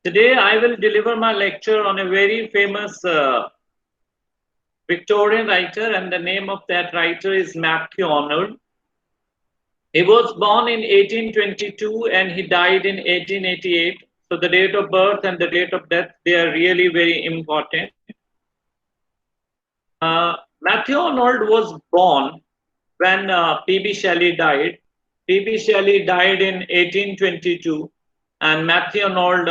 Today I will deliver my lecture on a very famous Victorian writer, and the name of that writer is Matthew Arnold. He was born in 1822 and he died in 1888. So the date of birth and the date of death, they are really very important. Matthew Arnold was born when P.B. Shelley died. P.B. Shelley died in 1822, and Matthew Arnold,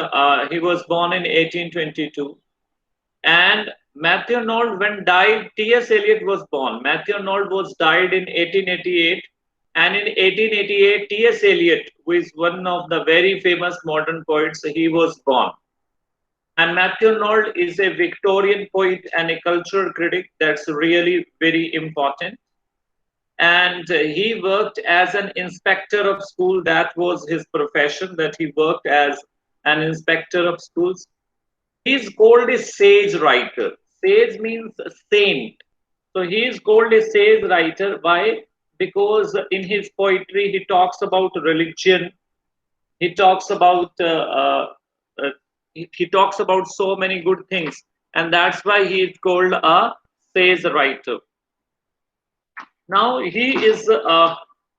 he was born in 1822. And Matthew Arnold, when died, T.S. Eliot was born. Matthew Arnold was died in 1888, and in 1888, T.S. Eliot, who is one of the very famous modern poets, he was born. And Matthew Arnold is a Victorian poet and a cultural critic. That's really very important. And he worked as an inspector of school. That was his profession, that he worked as an inspector of schools. He's called a sage writer. Sage means saint. So he is called a sage writer. Why? Because in his poetry he talks about religion. He talks about uh, he talks about so many good things, and that's why he is called a sage writer. Now he is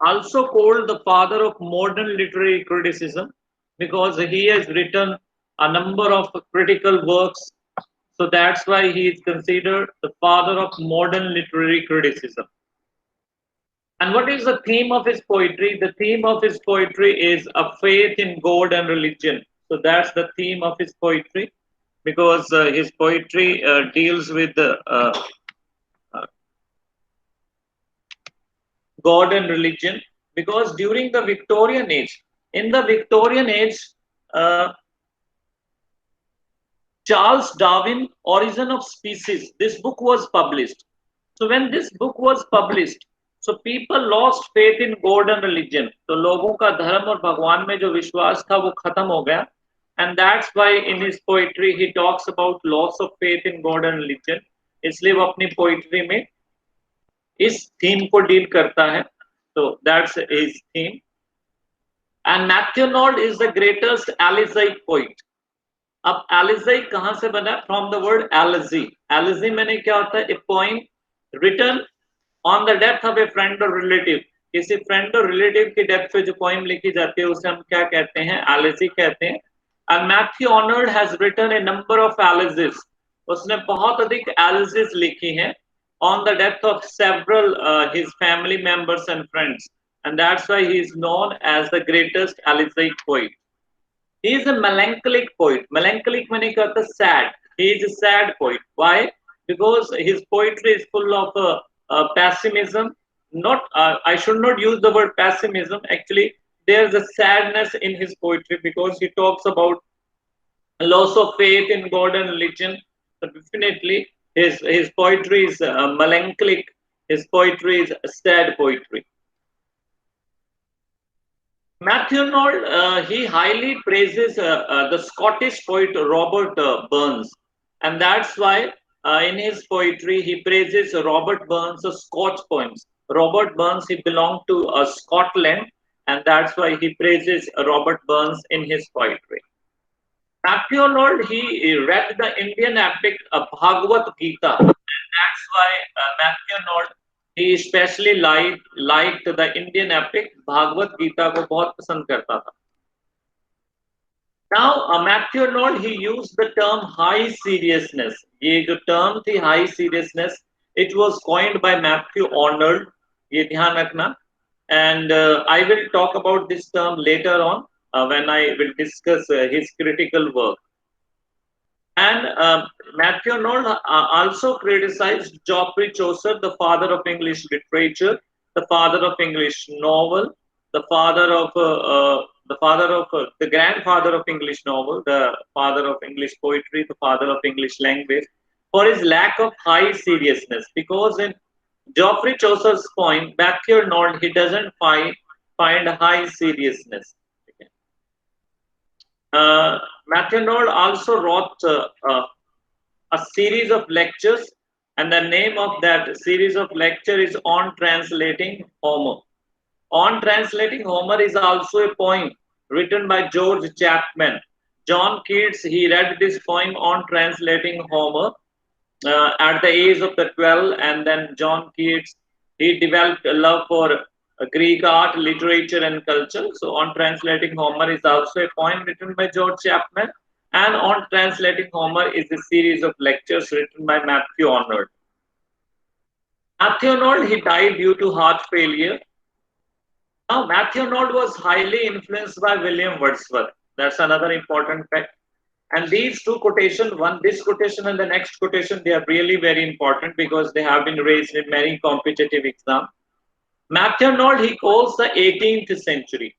also called the father of modern literary criticism because he has written a number of critical works. So that's why he is considered the father of modern literary criticism. And what is the theme of his poetry? The theme of his poetry is a faith in God and religion. So that's the theme of his poetry because his poetry deals with uh, God and religion. Because during the Victorian age, in the Victorian age, uh, Charles Darwin, Origin of Species, this book was published. So when this book was published, so people lost faith in God and religion. तो लोगों का धर्म और भगवान में जो विश्वास था वो खत्म हो गया. And that's why in his poetry he talks about loss of faith in God and religion. इसलिए वो अपनी poetry में इस theme को deal करता है. So that's his theme. And Matthew Arnold is the greatest Elizaic poet. अब एलिजाई कहां से बना? From the word elegy. Elegy मैंने क्या होता है? A poem written on the death of a friend और रिलेटिव. किसी फ्रेंड और रिलेटिव की डेथ पे जो पोइम लिखी जाती है उसे हम क्या कहते हैं? एलिजी कहते हैं. And Matthew Arnold has written a number of elegies. उसने बहुत अधिक एलिजीज लिखी हैं on the death of several his family members and friends, and that's why he is known as the greatest Elizaic poet. He is a melancholic poet. Melancholic meaning sad. He is a sad poet. Why? Because his poetry is full of pessimism. Not, I should not use the word pessimism. Actually, there's a sadness in his poetry because he talks about loss of faith in God and religion. But definitely, his poetry is melancholic. His poetry is sad poetry. Matthew Arnold, he highly praises the Scottish poet Robert Burns, and that's why in his poetry he praises Robert Burns' Scotch poems. Robert Burns, he belonged to Scotland, and that's why he praises Robert Burns in his poetry. Matthew Arnold, he read the Indian epic Bhagavad Gita, and that's why Matthew Arnold, he especially liked the Indian epic Bhagavad Gita को बहुत पसंद करता था. Now Matthew Arnold, he used the term high seriousness. ये जो term थी high seriousness, it was coined by Matthew Arnold. ये ध्यान रखना. And I will talk about this term later on when I will discuss his critical work. And Matthew Arnold also criticized Geoffrey Chaucer, the father of English literature, the father of English novel, the grandfather of English novel, the father of English poetry, the father of English language, for his lack of high seriousness. Because in Geoffrey Chaucer's poem, Matthew Arnold, he doesn't find high seriousness. Matthew Arnold also wrote a series of lectures, and the name of that series of lecture is On Translating Homer. On Translating Homer is also a poem written by George Chapman. John Keats, he read this poem on translating Homer at the age of the 12, and then John Keats, he developed a love for Greek art, literature, and culture. So, on translating Homer is also a poem written by George Chapman, and on translating Homer is a series of lectures written by Matthew Arnold. Matthew Arnold, he died due to heart failure. Now, Matthew Arnold was highly influenced by William Wordsworth. That's another important fact. And these two quotations, one this quotation and the next quotation, they are really very important because they have been raised in many competitive exams. Matthew Arnold, he calls the 18th century,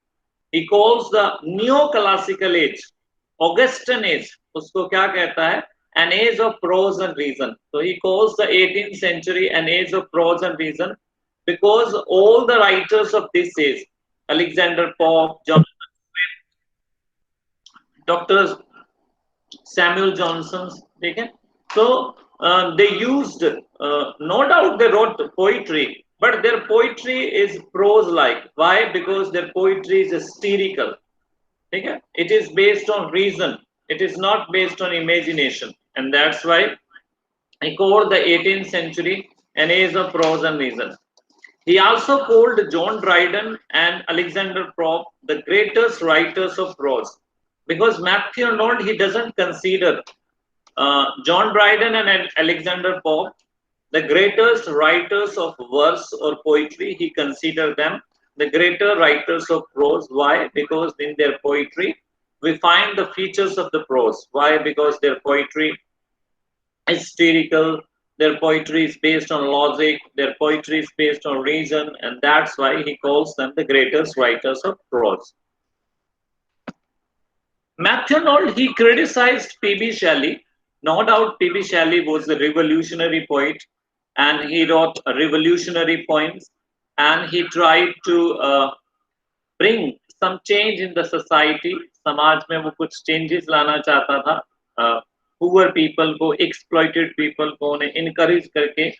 he calls the neoclassical age, Augustan age, उसको क्या कहता है? An age of prose and reason. So he calls the 18th century an age of prose and reason because all the writers of this age, Alexander Pope, Jonathan Swift, Dr. Samuel Johnson's, okay? So they used, no doubt they wrote poetry, but their poetry is prose-like. Why? Because their poetry is satirical. Okay? It is based on reason. It is not based on imagination. And that's why I called the 18th century an age of prose and reason. He also called John Dryden and Alexander Pope the greatest writers of prose. Because Matthew Arnold, he doesn't consider John Dryden and Alexander Pope the greatest writers of verse or poetry. He considered them the greater writers of prose. Why? Because in their poetry, we find the features of the prose. Why? Because their poetry is satirical, their poetry is based on logic, their poetry is based on reason, and that's why he calls them the greatest writers of prose. Matthew Arnold, he criticized P.B. Shelley. No doubt P.B. Shelley was a revolutionary poet and he wrote revolutionary poems and he tried to bring some change in the society. समाज में वो कुछ changes लाना चाहता था. Poor people को, exploited people को उन्हें encourage करके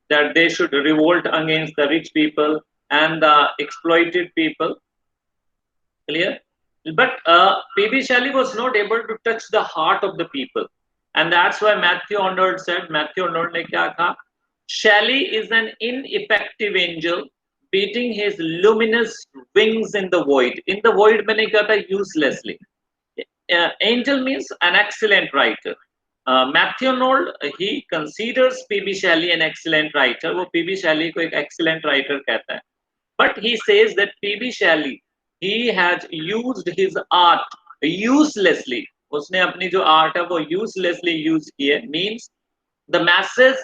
that they should revolt against the rich people and the exploited people. Clear? But P.B. Shelley was not able to touch the heart of the people. And that's why Matthew Arnold said, Matthew Arnold ने क्या कहा? Shelley is an ineffective angel beating his luminous wings in the void. In the void मैंने कहा था uselessly. Angel means an excellent writer. Matthew Arnold, he considers P.B. Shelley an excellent writer. वो P.B. Shelley को एक excellent writer कहता है. But he says that P.B. Shelley, he has used his art uselessly. उसने अपनी जो art है वो uselessly use की है. Means the masses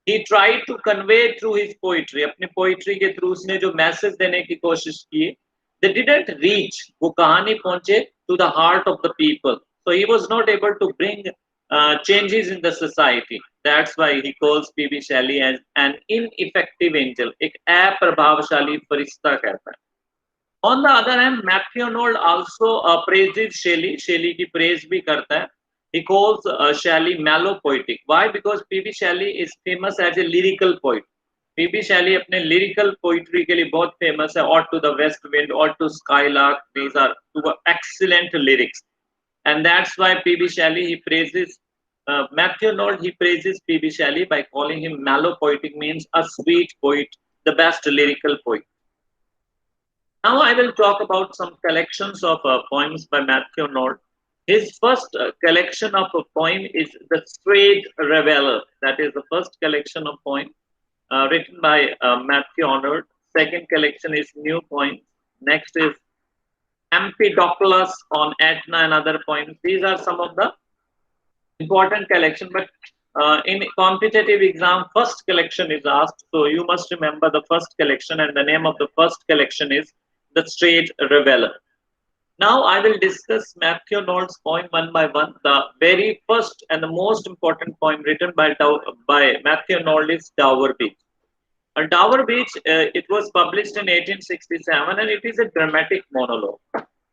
he tried to convey through his poetry. अपनी poetry के through उसने जो message देने की कोशिश की, they didn't reach. वो कहानी पहुंचे to the heart of the people. So he was not able to bring changes in the society. That's why he calls P.B. Shelley as an ineffective angel. एक अप्रभावशाली फरिश्ता कहता है. On the other hand, Matthew Arnold also praises Shelley. Shelley की praise भी करता है. He calls Shelley mellow poetic. Why? Because P.B. Shelley is famous as a lyrical poet. P.B. Shelley अपने lyrical poetry के लिए बहुत famous है. Ode to the West Wind, Ode to Skylark. These are two excellent lyrics. And that's why P.B. Shelley, he praises Matthew Arnold, he praises P.B. Shelley by calling him mellow poetic, means a sweet poet, the best lyrical poet. Now I will talk about some collections of poems by Matthew Arnold. His first collection of a poem is The Straight Reveller. That is the first collection of poems written by Matthew Arnold. Second collection is New Poems. Next is Empedocles on Etna and other poems. These are some of the important collection, but in competitive exam, first collection is asked. So you must remember the first collection, and the name of the first collection is The Straight Reveller. Now I will discuss Matthew Arnold's poem one by one. The very first and the most important poem written by Matthew Arnold is Dover Beach. Dover Beach, it was published in 1867 and it is a dramatic monologue.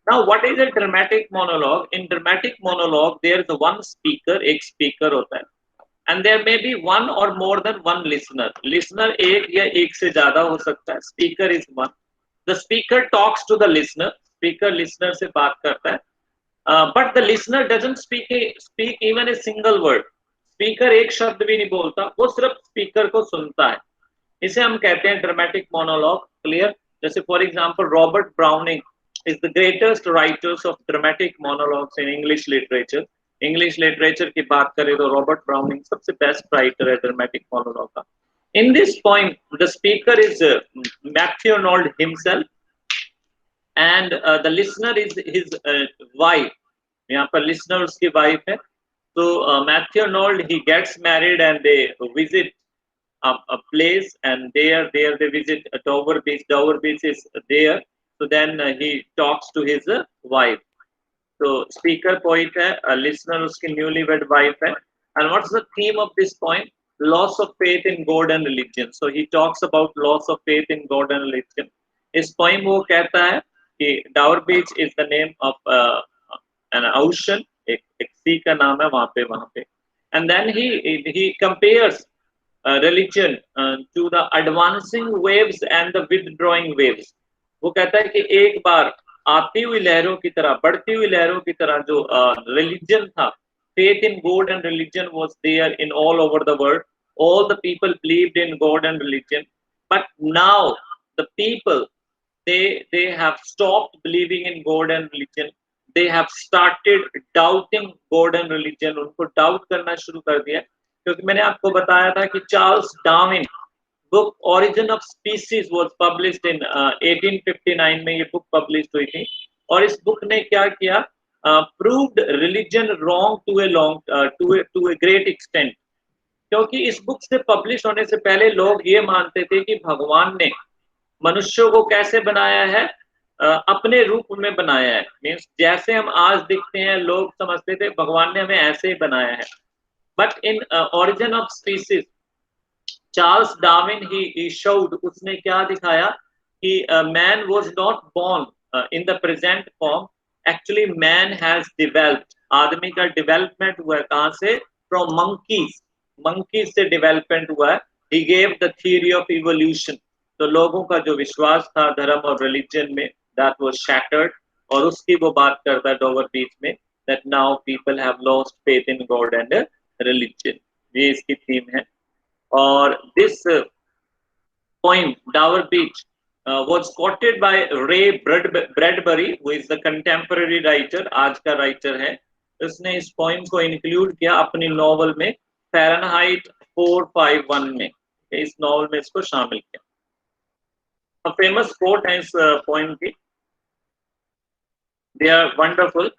Now, what is a dramatic monologue? In dramatic monologue, there is one speaker, एक speaker होता है, and there may be one or more than one listener. Listener एक या एक से ज़्यादा हो सकता है. Speaker is one. The speaker talks to the listener. Speaker listener से बात करता है. But the listener doesn't speak even a single word. Speaker एक शब्द भी नहीं बोलता, वो सिर्फ स्पीकर को सुनता है। इसे हम कहते हैं ड्रामेटिक मोनोलॉग। क्लियर? जैसे for example Robert Browning is the greatest writers of dramatic monologues in English literature. English literature की बात करें तो रॉबर्ट ब्राउनिंग सबसे बेस्ट राइटर है ड्रामेटिक मोनोलॉग का। In this point the speaker is Matthew Arnold himself and the listener is his wife. यहाँ पर listener उसकी वाइफ है। तो Matthew Arnold he gets married and they visit a place, and there they visit a Dover Beach. Dover Beach is there. So then he talks to his wife. So speaker poet है, listener उसकी newlywed wife है. And what's the theme of this poem? Loss of faith in God and religion. So he talks about loss of faith in God and religion. इस poem वो कहता है कि Dover Beach is the name of an ocean. एक sea का नाम है वहाँ पे. And then he compares religion to the advancing waves and the withdrawing waves. वो कहता है कि एक बार आती हुई लहरों की तरह, बढ़ती हुई लहरों की तरह जो religion था, faith in God and religion was there in all over the world. All the people believed in God and religion, but now the people they have stopped believing in God and religion. They have started doubting God and religion. उनको doubt करना शुरू कर दिया, क्योंकि मैंने आपको बताया था कि Charles Darwin book origin of species was published in 1859 में ये बुक पब्लिश हुई थी। और इस बुक ने क्या किया? Proved religion wrong to a great extent. क्योंकि इस बुक से पब्लिश होने से पहले लोग ये मानते थे कि भगवान ने मनुष्यों को कैसे बनाया है? अपने रूप में बनाया है। मीन्स जैसे हम आज दिखते हैं, लोग समझते थे भगवान ने हमें ऐसे ही बनाया है। But in origin of species, Charles Darwin he showed, उसने क्या दिखाया कि man was not born in the present form. Actually man has developed. आदमी का development हुआ है कहाँ से? From monkeys. Monkeys से development हुआ है. He gave the theory of evolution. तो लोगों का जो विश्वास था धर्म और religion में, that was shattered. और उसकी वो बात करता है डोवर बीच में, that now people have lost faith in God and religion. ये इसकी थीम है। और this poem Dover Beach was quoted by Ray Bradbury, who is the contemporary writer, आज का राइटर है। उसने इस पोइम को इंक्लूड किया अपनी नॉवल में फ़ारेनहाइट 451 में। इस नॉवल में इसको शामिल किया। फेमस कोट है इस पोइम की, they are wonderful.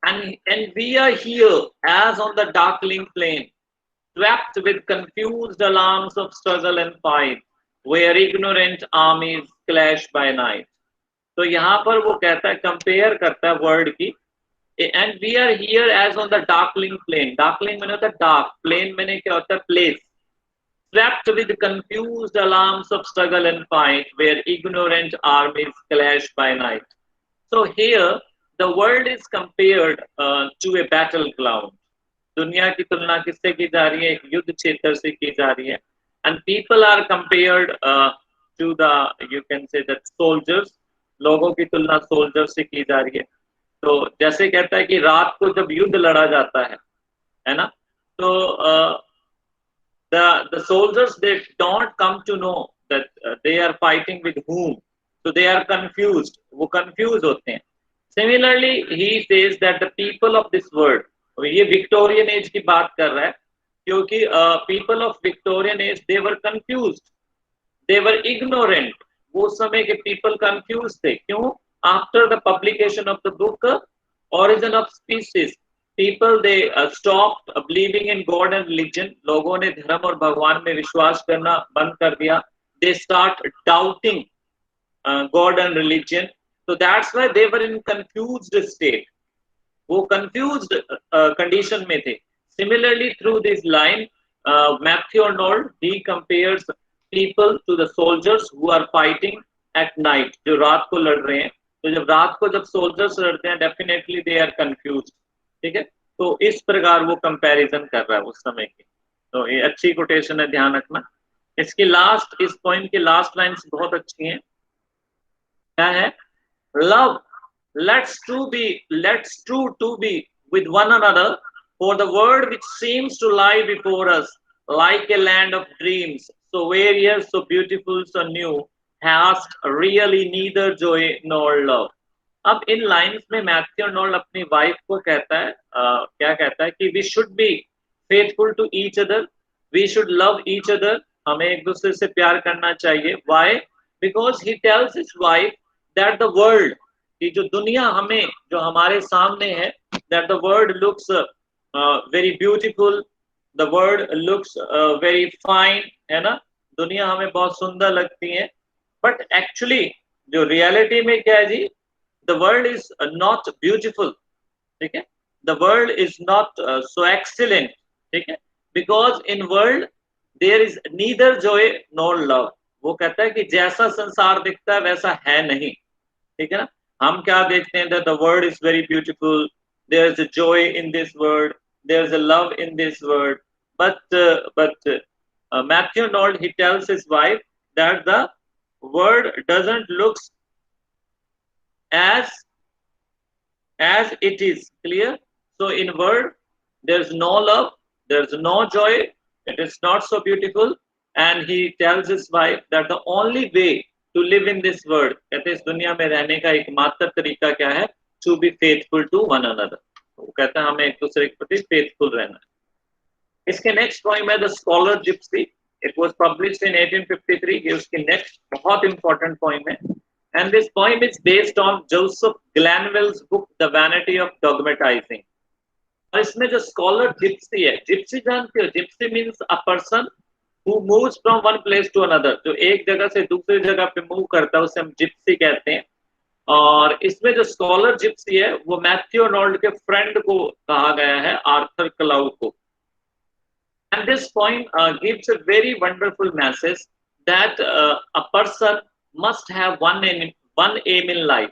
And we are here as on the darkling plain, swept with confused alarms of struggle and fight, where ignorant armies clash by night. तो यहाँ पर वो कहता है, कंपेयर करता है वर्ड की, and we are here as on the darkling plain. Darkling मैंने होता है dark, plain मैंने क्या होता है place. Swept with confused alarms of struggle and fight, where ignorant armies clash by night. So here the world is compared to a battleground. दुनिया की तुलना किससे की जा रही है? एक युद्ध क्षेत्र से की जा रही है। And people are compared to the, you can say that soldiers. लोगों की तुलना सोल्जर से की जा रही है। तो जैसे कहता है कि रात को जब युद्ध लड़ा जाता है ना? तो the soldiers they don't come to know that they are fighting with whom. So they are confused. वो confused होते हैं। Similarly, he says that the people of this world, ये विक्टोरियन एज की बात कर रहा है, क्योंकि people of Victorian age they were confused, they were ignorant. वो समय के people confused थे। क्यों? After the publication of the book Origin of Species, people they stopped believing in God and religion. लोगों ने धर्म और भगवान में विश्वास करना बंद कर दिया। They start doubting God and religion. So that's why they were in confused state. वो confused condition में थे। Similarly, through this line, Matthew Arnold he compares people to the soldiers who are fighting at night, जो रात को लड़ रहे हैं। तो जब रात को जब soldiers लड़ते हैं, definitely they are confused. ठीक है? तो इस प्रकार वो कंपैरिजन कर रहा है उस समय की। तो ये अच्छी कोटेशन है, ध्यान रखना। इसकी लास्ट, इस पोइम की लास्ट लाइन्स बहुत अच्छी हैं। क्या है? Love let's true to be with one another, for the world which seems to lie before us like a land of dreams, so various, so beautiful, so new, hast really neither joy nor love. अब इन lines में Matthew Arnold अपनी wife को कहता है, क्या कहता है कि we should be faithful to each other, we should love each other, हमें एक दूसरे से प्यार करना चाहिए. Why? Because he tells his wife that the world, कि जो दुनिया हमें, जो हमारे सामने है, that the world looks very beautiful, the world looks very fine, है ना, दुनिया हमें बहुत सुंदर लगती है, बट एक्चुअली जो रियलिटी में क्या है जी, the world is not beautiful, ठीक है, the world is not so excellent, ठीक है, because in world there is neither joy nor love. वो कहता है कि जैसा संसार दिखता है वैसा है नहीं, ठीक है ना. हम क्या देखते हैं, that the world is very beautiful, there is a joy in this world, there is a love in this world, but Matthew Arnold, he tells his wife that the world doesn't look as it is. Clear? So in world there's no love, there's no joy, it is not so beautiful, and he tells his wife that the only way to live in this world, कहते इस दुनिया में रहने का एकमात्र तरीका क्या है, to be faithful to one another. वो कहता है हमें एक दूसरे के प्रति faithful रहना है. इसके नेक्स्ट पॉइंट है the Scholar Gypsy, it was published in 1853. ये उसकी नेक्स्ट बहुत इंपॉर्टेंट पॉइंट है, and this poem is based on Joseph Glanvill's book The Vanity of Dogmatizing. और इसमें जो स्कॉलर जिप्सी है, जिप्सी जानते हो, Gypsy means a person who moves from one place to another, जो एक जगह से दूसरी जगह पे मूव करता है उसे हम जिप्सी कहते हैं. और इसमें जो स्कॉलर जिप्सी है वो मैथ्यू अर्नोल्ड के फ्रेंड को कहा गया है, आर्थर क्लाउ को. And this poem gives a very wonderful message that a person must have one aim in life.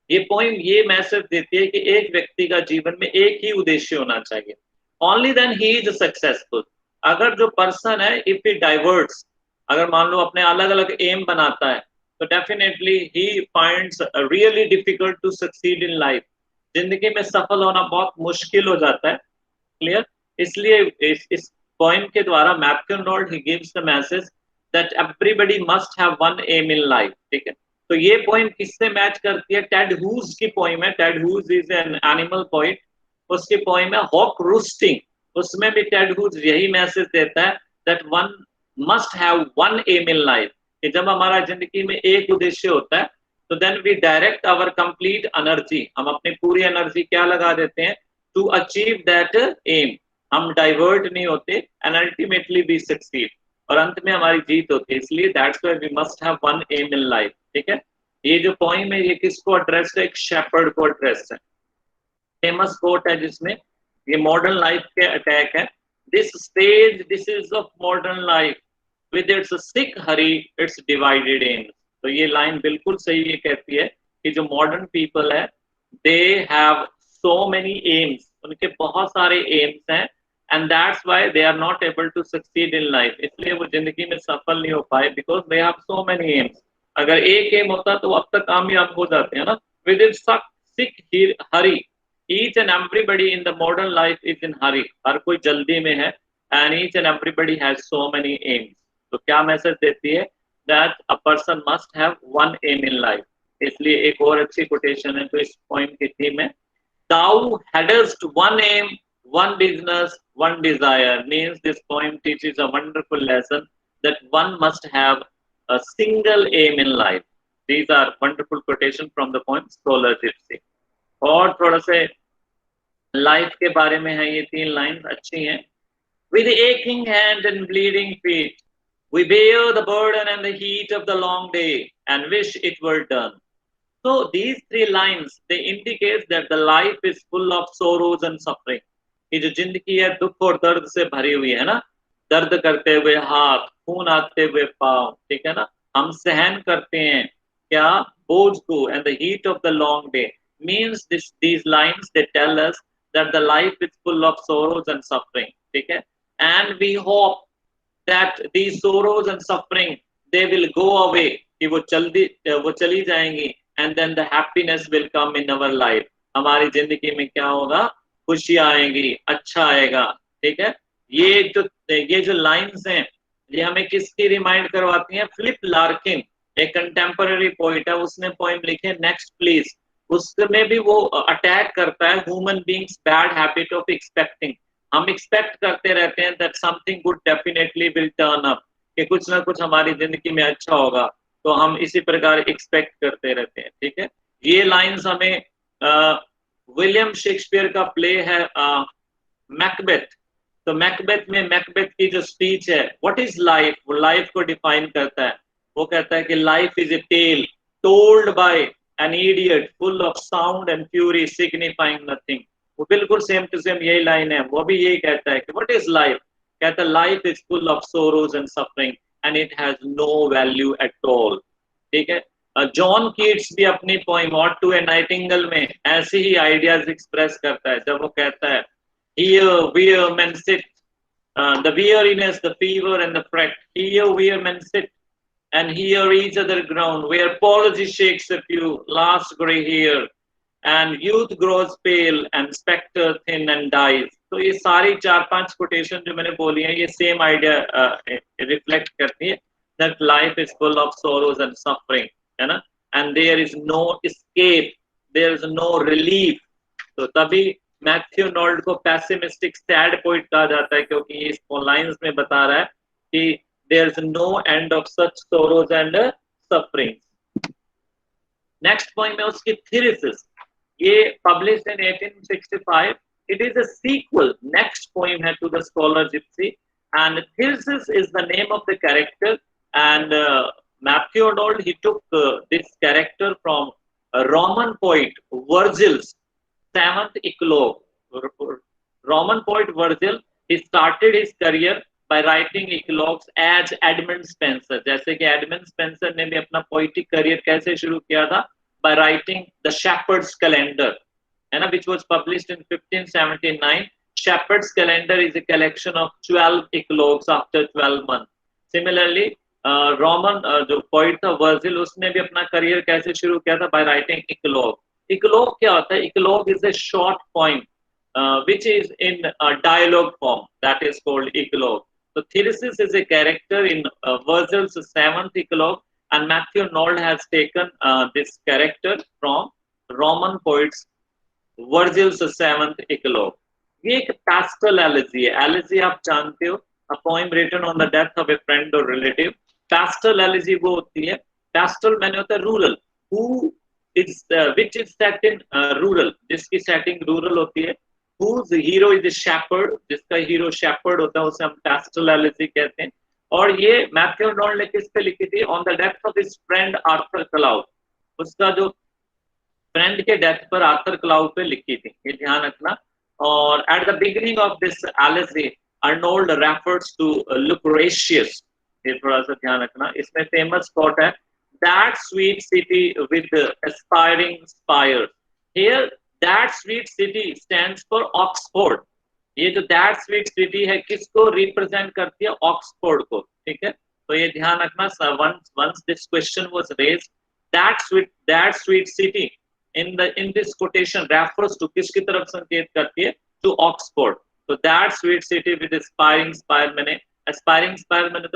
ये पोइम ये मैसेज देती है कि एक व्यक्ति का जीवन में एक ही उद्देश्य होना चाहिए. Only then he is successful. अगर जो पर्सन है, if he diverts, अगर मान लो अपने अलग अलग एम बनाता है, तो definitely he finds really difficult to succeed in life. जिंदगी में सफल होना बहुत मुश्किल हो जाता है. क्लियर? इसलिए इस पोइम के द्वारा Matthew Arnold he gives the message that everybody must have one aim in life. ठीक है, तो ये पोइम किससे मैच करती है? टेड ह्यूज की पोइम है. Ted Hughes is an animal poet, उसकी पोइम है हॉक रूस्टिंग. उसमें भी टेड ह्यूज यही मैसेज देता है that one must have one aim in life, कि जब हमारा जिंदगी में एक उद्देश्य होता है तो then we direct our complete energy, हम अपनी पूरी एनर्जी क्या लगा देते हैं, to achieve that aim. हम डाइवर्ट नहीं होते and ultimately we succeed, और अंत में हमारी जीत होती है. इसलिए that's why we must have one aim in life. ठीक है, ये जो पोइम है ये किसको एड्रेस है? एक शेपर्ड को एड्रेस है. फेमस कोट है जिसमें ये मॉडर्न लाइफ के अटैक है. This stage this is of modern life with its sick Hari it's divided in. तो ये लाइन बिल्कुल सही ये कहती है कि जो मॉडर्न पीपल है they have so many AIIMS, उनके बहुत सारे एम्स हैं, and that's why they are not able to succeed in life. इसलिए वो जिंदगी में सफल नहीं हो पाए because they have so many aims. अगर एक एम होता तो अब तक कामयाब हो जाते हैं ना. With its sick hurry, each and everybody in the modern life is in hurry. हर कोई जल्दी में है and each and everybody has so many aims. तो क्या मैसेज देती है? That a person must have one aim in life. इसलिए एक और अच्छी कोटेशन है तो इस पॉइंट की थीम है Thou hadst one aim, one business, one desire. Means this poem teaches a wonderful lesson that one must have a single aim in life. These are wonderful quotations from the poem Scholar Gypsy. और थोड़ा से life के बारे में है, ये तीन lines अच्छी हैं. With aching hand and bleeding feet, we bear the burden and the heat of the long day and wish it were done. So these three lines they indicate that the life is full of sorrows and suffering. कि जो जिंदगी है दुख और दर्द से भरी हुई है ना, दर्द करते हुए हाथ, खून आते हुए पाँव, ठीक है ना, हम सहन करते हैं क्या बोझ को. And the heat of the long day means these lines they tell us that the life is full of sorrows and suffering. ठीक है, and we hope that these sorrows and suffering they will go away, कि वो चली जाएंगी and then the happiness will come in our life. हमारी जिंदगी में क्या होगा, खुशियां आएंगी, अच्छा आएगा, ठीक है। ये जो लाइंस हैं ये हमें किसकी रिमाइंड करवाती हैं, फिलिप लार्किन एक कंटेम्पररी पोइट है, उसने पोइम लिखे नेक्स्ट प्लीज, उसमें भी वो अटैक करता है human beings bad habit of expecting. हम एक्सपेक्ट करते रहते हैं that something good definitely will turn up, कि कुछ ना कुछ हमारी जिंदगी में अच्छा होगा, तो हम इसी प्रकार एक्सपेक्ट करते रहते हैं, ठीक है। ये लाइंस हमें विलियम शेक्सपियर का प्ले है मैकबेथ, तो मैकबेथ में मैकबेथ की जो स्पीच है व्हाट इज लाइफ, वो लाइफ को डिफाइन करता है। वो कहता है कि life is a tale told by an idiot full of sound and fury signifying nothing. वो बिल्कुल सेम टू सेम यही लाइन है, वो भी यही कहता है कि व्हाट इज लाइफ, कहता है life is full of sorrows and suffering and it has no value at all, ठीक है। जॉन कीट्स भी अपनी poem ode to a nightingale में ऐसे ही आइडियाज एक्सप्रेस करता है, जब वो कहता है here where men sit, the weariness, the fever and the fret, here where men sit and hear each other groan, where policy shakes a few last gray hair and youth grows pale and spectre thin and dies। तो ये सारी 4-5 quotation जो मैंने बोली हैं ये same idea reflect करती है that life is full of sorrows and suffering, है ना, and there is no escape, there is no relief। तो तभी मैथ्यू नॉल्ड को पैसिमिस्टिक सैड पोइट कहा जाता है, क्योंकि ये इस लाइंस में बता रहा है कि there is no end of such sorrows and sufferings. Next point है उसकी थीसिस, ये published in 1865, it is a sequel, next poem है to the Scholar Gipsy, and Thyrsis is the name of the character, and Matthew Arnold he took this character from Roman poet Virgil's seventh eclogue। Roman poet Virgil, he started his career by writing eclogues as Edmund Spenser। जैसे कि Edmund Spenser ने भी अपना poetic career कैसे शुरू किया था, by writing the Shepherd's Calendar, है ना, which was published in 1579। Shepherd's Calendar is a collection of 12 eclogues after 12 months। Similarly, Roman जो पोइट था वर्जिल, उसने भी अपना करियर कैसे शुरू किया था, by writing eclogue। इक्लोग क्या होता है, eclogue is a short poem which is in a dialogue form, that is called eclogue। So Thyrsis is a character in Virgil's 7th eclogue, and Matthew Arnold has taken this character from Roman poets Virgil's 7th eclogue। ये एक pastoral elegy है, elegy आप जानते हो, a poem written on the death of a friend or relative। pastoral elegy वो होती है, pastoral मैंने होता है rural, who which is set in rural, जिसकी सेटिंग रूरल होती है, whose hero is a shepherd, जिसका हीरो शेपर्ड होता है, उसे हम pastoral elegy कहते हैं। और ये मैथ्यू आर्नोल्ड ने किस पे लिखी थी, on the death of his friend Arthur cloud, उसका जो फ्रेंड के डेथ पर आर्थर क्लाउड पे लिखी थी, ये ध्यान रखना। और at the beginning of this elegy Arnold refers to Lucretius, ये थोड़ा सा ध्यान रखना, इसमें फेमस कोट है that sweet city with aspiring spires। Here that sweet city stands for Oxford। ये जो that sweet city है किसको रिप्रेजेंट करती है, ऑक्सफोर्ड को, ठीक है। तो ये ध्यान रखना, once this question was raised, that sweet city in this quotation refers to किसकी तरफ संकेत करती है, to Oxford। तो that sweet city with aspiring spire मैंने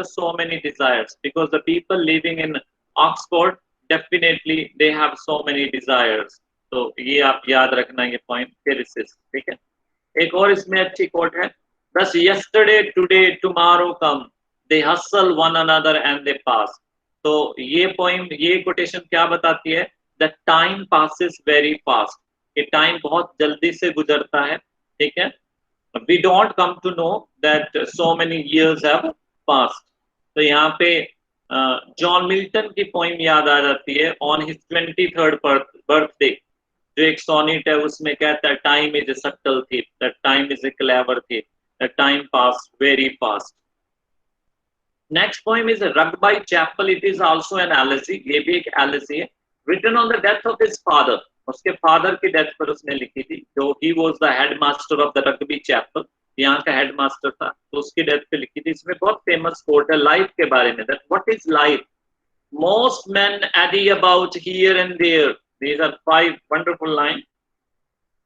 तो so many desires, because the people living in Oxford definitely they have so many desires। तो ये आप याद रखना, ये पॉइंट थीसिस, ठीक है। एक और इसमें अच्छी कोट है, thus yesterday today tomorrow come they hustle one another and they pass। तो ये पॉइंट, ये कोटेशन क्या बताती है, the time passes very fast, ये टाइम बहुत जल्दी से गुजरता है, ठीक है। we don't come to know that so many years have passed। तो यहाँ पे जॉन मिल्टन की पोइम याद आ जाती है, ऑन हिज 23rd बर्थडे, जो एक सोनेट है, उसमें कहता है time is a subtle thief, that time is a clever thief, that time pass very fast. Next poem is Rugby Chapel, it is also an elegy, ये भी एक elegy है, written on the death of his father, उसके father की death पर उसने लिखी थी, जो he was the headmaster of the Rugby Chapel, यहाँ का हेडमास्टर था, तो उसकी डेथ पे लिखी थी। इसमें बहुत फेमस कोट है लाइफ के बारे में, that what is life, Most men eddy about here and there. These are 5 wonderful lines.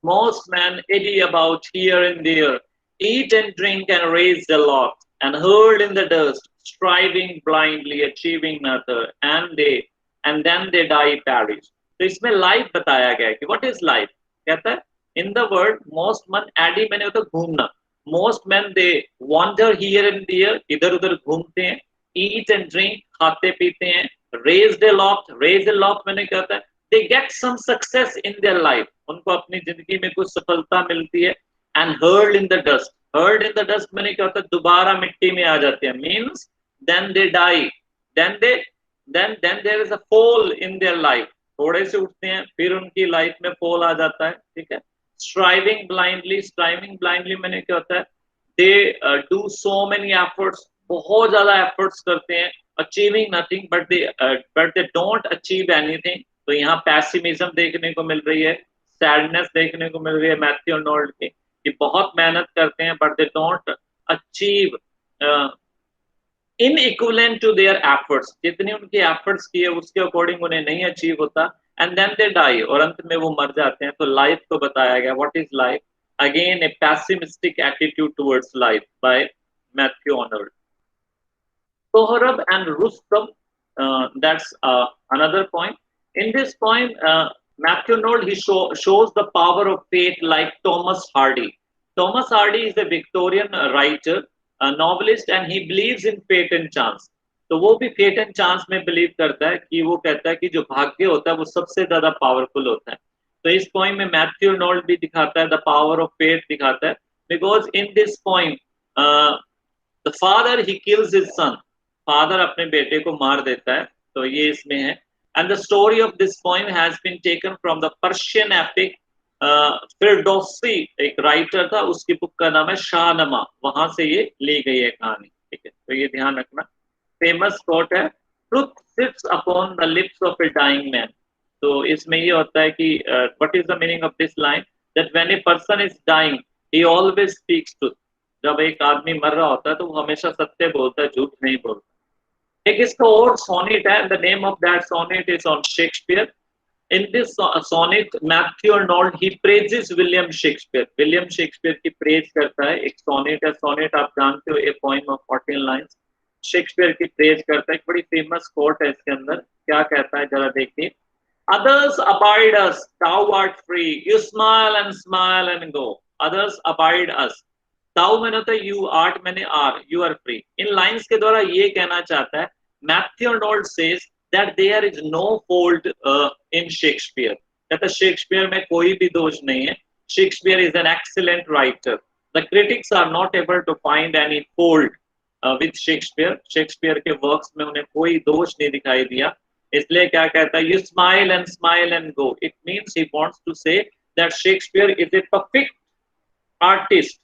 Most men eddy about here and there, eat and drink and raise the lot, and hurl in the dust, striving blindly, achieving nothing, and then they die perish. तो इसमें life बताया गया है कि what is life, कहता है in the world most man एडी मैंने होता घूमना, most man they wander here and there, इधर उधर घूमते हैं, ईट एंड ड्रिंक खाते पीते हैं, रेज द लॉफ्ट मैंने कहता है they get some success in their life, उनको अपनी जिंदगी में कुछ सफलता मिलती है, and hurled in the dust मैंने क्या होता है दोबारा मिट्टी में आ जाते हैं, means then they die, then they then there is a fall in their life, थोड़े से उठते हैं फिर उनकी लाइफ में fall आ जाता है, ठीक है. स्ट्राइविंग ब्लाइंडली मैंने क्या होता है they do so many efforts, बहुत ज्यादा efforts करते हैं, achieving nothing but they don't achieve anything. तो यहाँ पैसिमिज्म देखने को मिल रही है, सैडनेस देखने को मिल रही है मैथ्यू अर्नोल्ड की, कि बहुत मेहनत करते हैं but they don't achieve in equivalent to their efforts, जितनी उनकी एफर्ट्स की है उसके अकॉर्डिंग उन्हें नहीं अचीव होता, एंड देन दे डाई, और अंत में वो मर जाते हैं. तो लाइफ को बताया गया, what is life, again A pessimistic attitude towards life by Matthew Arnold. Sohrab and Rustam, that's another point. In this point, Matthew Arnold shows the power of faith like Thomas Hardy. Thomas Hardy is a Victorian writer, a novelist, and he believes in fate and chance. तो वो भी fate and chance में believe करता है कि वो कहता है कि जो भाग्य होता है वो सबसे ज्यादा पावरफुल होता है. तो इस पॉइंट में मैथ्यू अर्नोल्ड भी दिखाता है द पावर ऑफ फेट दिखाता है, because in this point the father he kills his son, father अपने बेटे को मार देता है, तो ये इसमें है. And the story of this poem has been taken from the Persian epic Firdausi, एक राइटर था, उसकी बुक का नाम है शाहनमा, वहां से ये ली गई है कहानी, ठीक है. तो ये ध्यान रखना. फेमस कोट है, truth sits upon the lips of a dying man. तो इसमें ये होता है कि what is the meaning of this line, that when a person is dying he always speaks truth. जब एक आदमी मर रहा होता है तो वो हमेशा सत्य बोलता है, झूठ नहीं बोलता. एक इसका और सोनेट है, the name of that sonnet is on Shakespeare. In this sonnet Matthew Arnold he praises William Shakespeare, William Shakespeare की प्रेज करता है. एक सोनेट है, सोनेट आप जानते हो, a poem of 14 lines, Shakespeare की प्रेज करता है. एक बड़ी फेमस कोट है इसके अंदर, क्या कहता है जरा देखिए. Others abide us, thou art free, you smile and go. Others abide us, thou मैंने होता है you, art मैंने are, you are free. In lines के द्वारा ये कहना चाहता है, Matthew Arnold says that there is no fault in Shakespeare. कहता है शेक्सपियर में कोई भी दोष नहीं है. Shakespeare is an excellent writer. The critics are not able to find any fault with Shakespeare. Shakespeare के वर्क्स में उन्हें कोई दोष नहीं दिखाई दिया. इसलिए क्या कहता है, you smile and go. It means he wants to say that Shakespeare is a perfect artist.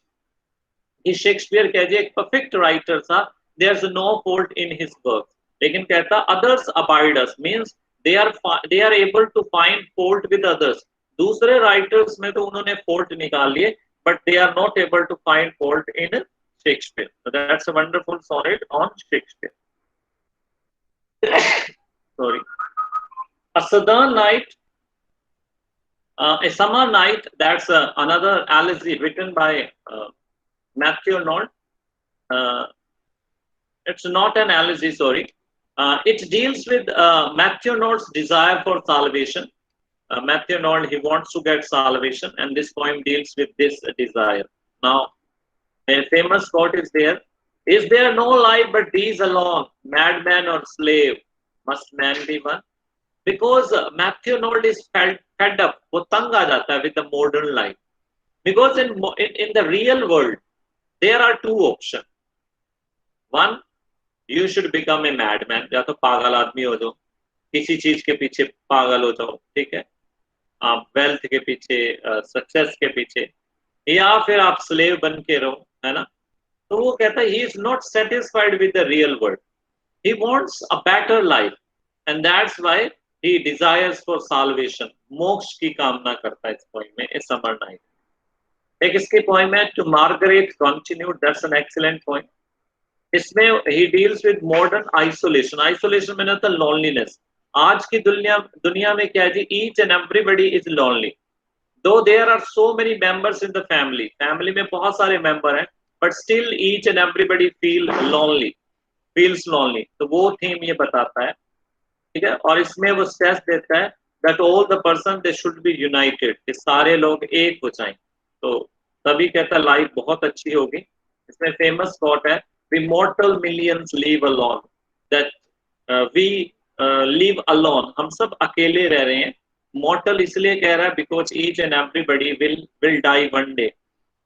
कि शेक्सपियर कह दिए एक परफेक्ट राइटर था, there is no fault in his work. लेकिन कहता others abide us, means they are able to find fault with others. दूसरे writers में तो उन्होंने फॉल्ट निकाल लिए, but they are not able to find fault in Shakespeare. So that's a wonderful sonnet on Shakespeare. Sorry. A southern night, a summer night, that's another elegy written by Matthew Arnold. It's not an elegy, sorry. It deals with Matthew Arnold's desire for salvation. Matthew Arnold, he wants to get salvation, and this poem deals with this desire. Now, a famous quote is there. Is there no life but these alone? Madman or slave? Must man be one? Because Matthew Arnold is fed up, वो तंग आ जाता है with the modern life. Because in the real world, there are two options. One, you should become a madman, या तो पागल आदमी हो जाओ, किसी चीज के पीछे पागल हो जाओ, ठीक है, आप वेल्थ के पीछे, सक्सेस के पीछे, या फिर आप स्लेव बन के रहो, है ना. तो वो कहता है he is not satisfied with the real world. He wants a better life, and that's why he desires for salvation. मोक्ष की कामना करता है इस पोइम में, ए समर नाइट. एक इसकी पोइम है to Margaret continued, that's an excellent poem. इसमें he deals with modern isolation. Isolation में होता है loneliness. आज की दुनिया में क्या है जी, each and everybody is lonely. Though there are so many members in the family में बहुत सारे member हैं, but still each and everybody feels lonely. तो वो theme ये बताता है, ठीक है. और इसमें वो stress देता है that all the person they should be united, कि सारे लोग एक हो जाएं. तो तभी कहता है लाइफ बहुत अच्छी होगी. इसमें फेमस quote है, we mortal millions live alone, that we live alone, हम सब अकेले रह रहे हैं. Mortal इसलिए कह रहा है because each and everybody will die one day.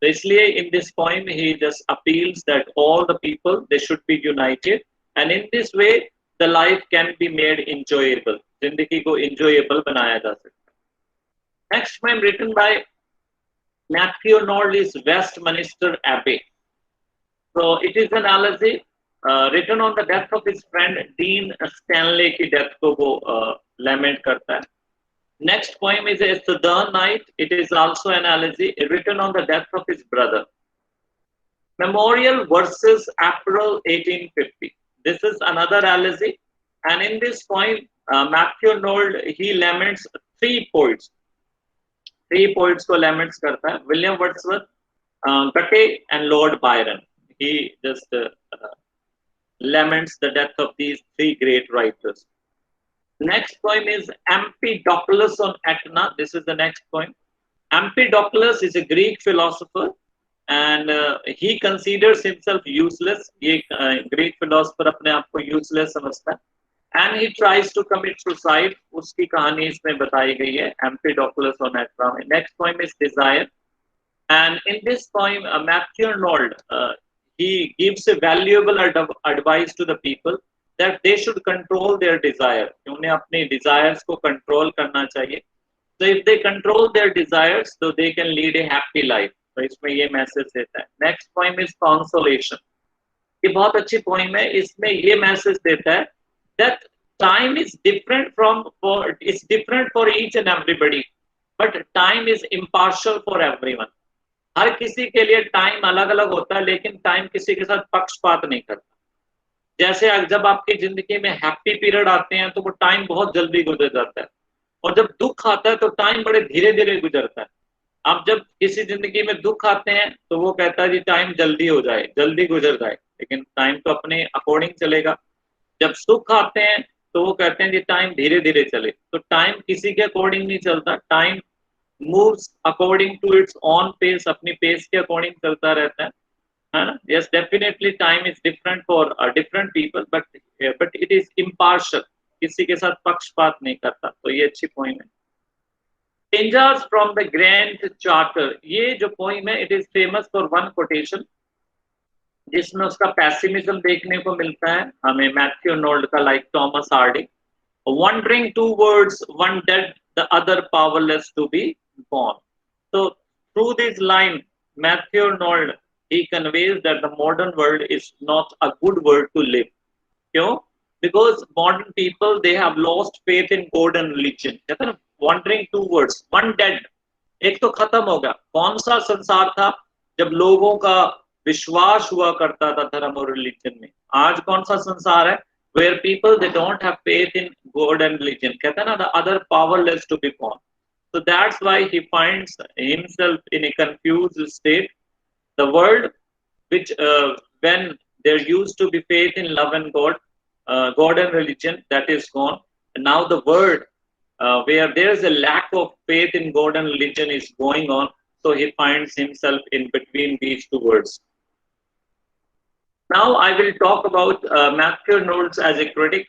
तो इसलिए in this poem he just appeals that all the people they should be united, and in this way the life can be made enjoyable. जिंदगी को enjoyable बनाया जा सकता है. Next poem written by Matthew Arnold is Westminster Abbey. So it is an elegy written on the death of his friend Dean Stanley की death को वो lament करता है. Next poem is A Southern Night. It is also an elegy written on the death of his brother. Memorial verses April 1850. This is another elegy, and in this poem, Matthew Arnold he laments three poets. Three poets को laments करता है. William Wordsworth, Gate, and Lord Byron. He just laments the death of these three great writers. Next poem is Empedocles on Etna. This is the next poem. Empedocles is a Greek philosopher, and he considers himself useless. ये Greek philosopher अपने आप को useless समझता है, and he tries to commit suicide. उसकी कहानी इसमें बताई गई है, Empedocles on Etna. Next poem is Desire, and in this poem, Matthew Arnold he gives a valuable advice to the people that they should control their desire. उन्हें अपने desires को control करना चाहिए. So if they control their desires, so they can lead a happy life. तो इसमें ये message देता है. Next poem is Consolation. ये बहुत अच्छी poem है. इसमें ये message देता है that time is different it's different for each and everybody, but time is impartial for everyone. हर किसी के लिए टाइम अलग अलग होता है, लेकिन टाइम किसी के साथ पक्षपात नहीं करता. जैसे जब आपकी जिंदगी में हैप्पी पीरियड आते हैं तो वो टाइम बहुत जल्दी गुजर जाता है, और जब दुख आता है तो टाइम बड़े धीरे धीरे गुजरता है. अब जब किसी जिंदगी में दुख आते हैं तो वो कहता है जी टाइम जल्दी हो जाए, जल्दी गुजर जाए, लेकिन टाइम तो अपने अकॉर्डिंग चलेगा. जब सुख आते हैं तो वो कहते हैं जी टाइम धीरे धीरे चले. तो टाइम किसी के अकॉर्डिंग नहीं चलता. Time moves according to its own pace, अपनी पेस के अकॉर्डिंग चलता रहता है ना. Yes, definitely time is different for different people, but it is impartial. किसी के साथ पक्षपात नहीं करता. तो ये अच्छी पॉइंट है. Dangers from the Grand Charter. ये जो पॉइंट है, it is famous for one quotation, जिसमें उसका पैसिमिज्म देखने को मिलता है हमें मैथ्यू अर्नोल्ड का, like Thomas Hardy. Wandering towards one dead, the other powerless to be born. So through this line, Matthew Arnold he conveys that the modern world is not a good world to live. क्यों? Because modern people they have lost faith in God and religion. कहते हैं ना, wandering towards one dead. एक तो खत्म हो गया. कौन सा संसार था जब लोगों का विश्वास हुआ करता था धर्म और रिलीजन में? आज कौन सा संसार है where people they don't have faith in God and religion? कहते हैं ना, the other powerless to be born. So that's why he finds himself in a confused state. The world, which when there used to be faith in love and God, God and religion, that is gone. And now the world where there is a lack of faith in God and religion is going on. So he finds himself in between these two worlds. Now I will talk about Matthew Arnold as a critic.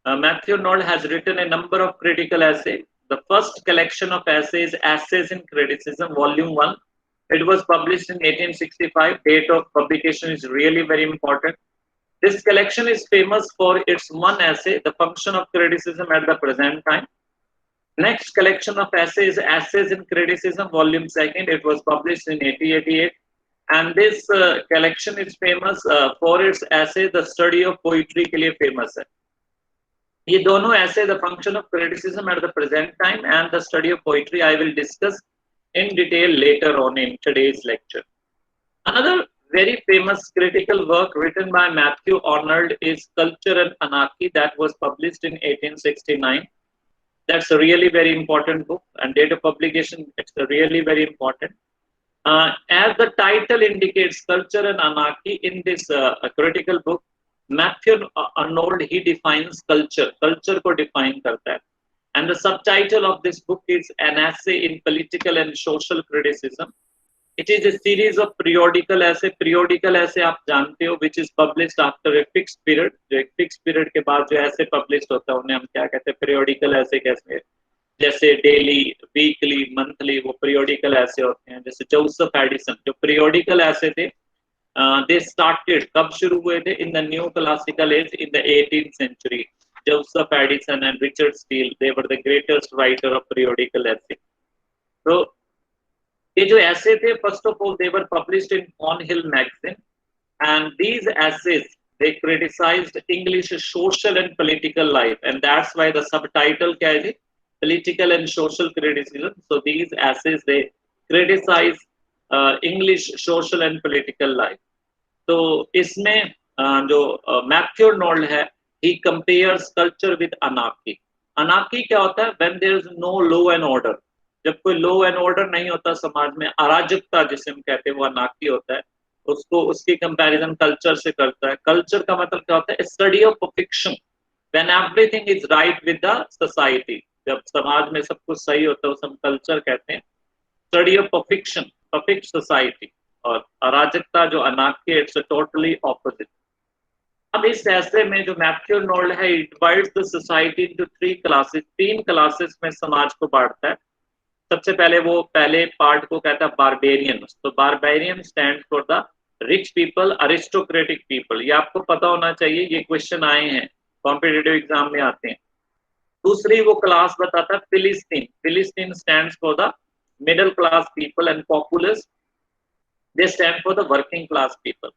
Matthew Arnold has written a number of critical essays. The first collection of essays, Essays in Criticism, Volume 1. It was published in 1865. Date of publication is really very important. This collection is famous for its one essay, The Function of Criticism at the Present Time. Next collection of essays, Essays in Criticism, Volume 2. It was published in 1888. And this collection is famous for its essay, The Study of Poetry के लिए famous है. ये दोनों essay, The Function of Criticism at the Present Time and The Study of Poetry, I will discuss in detail later on in today's lecture. Another very famous critical work written by Matthew Arnold is Culture and Anarchy, that was published in 1869. That's a really very important book, and date of publication, it's really very important. As the title indicates, Culture and Anarchy, in this critical book, Matthew Arnold, he defines culture. Culture को define करता है. And the subtitle of this book is An Essay in Political and Social Criticism. It is a series of periodical essay. Periodical essay आप जानते हो, which is published after a fixed period. जो एक fixed period के बाद जो essay published होता है, उन्हें हम क्या कहते हैं? Periodical essay कहते हैं. जैसे डेली, वीकली, मंथली, वो periodical essay होते हैं. जैसे जोसेफ एडिसन, जो periodical essay थे, they started, कब शुरू हुए थे? In the new classical age, in the 18th century. Joseph Addison and Richard Steele, they were the greatest writer of periodical essay. So ये जो essay थे, first of all, they were published in Cornhill magazine, and these essays, they criticized English social and political life, and that's why the subtitle क्या है? Political and social criticism. So these essays, they criticize English social and political life. तो इसमें जो Matthew Arnold है, he compares culture with anarchy. Anarchy क्या होता है? When there is no law and order. जब कोई law and order नहीं होता समाज में, अराजकता जिसे हम कहते हैं, वो anarchy होता है. उसको, उसकी comparison culture से करता है. Culture का मतलब क्या होता है? Study of perfection. When everything is right with the society. जब समाज में सब कुछ सही होता है, उसे हम culture कहते हैं. Study of perfection, perfect society. और अराजकता जो anarchy है, it's a totally opposite. अब इस ऐसे में जो मैथ्यू आर्नोल्ड है, it divides the society into three classes. तीन classes में समाज को बांटता है. सबसे पहले वो पहले पार्ट को कहता है बारबेरियंस. तो barbarian stand for the rich people, aristocratic people. ये आपको पता होना चाहिए, ये क्वेश्चन आए हैं, कॉम्पिटिटिव एग्जाम में आते हैं. दूसरी वो क्लास बताता है Philistine. Philistine stands for the middle class people, and populace they stand for the working class people.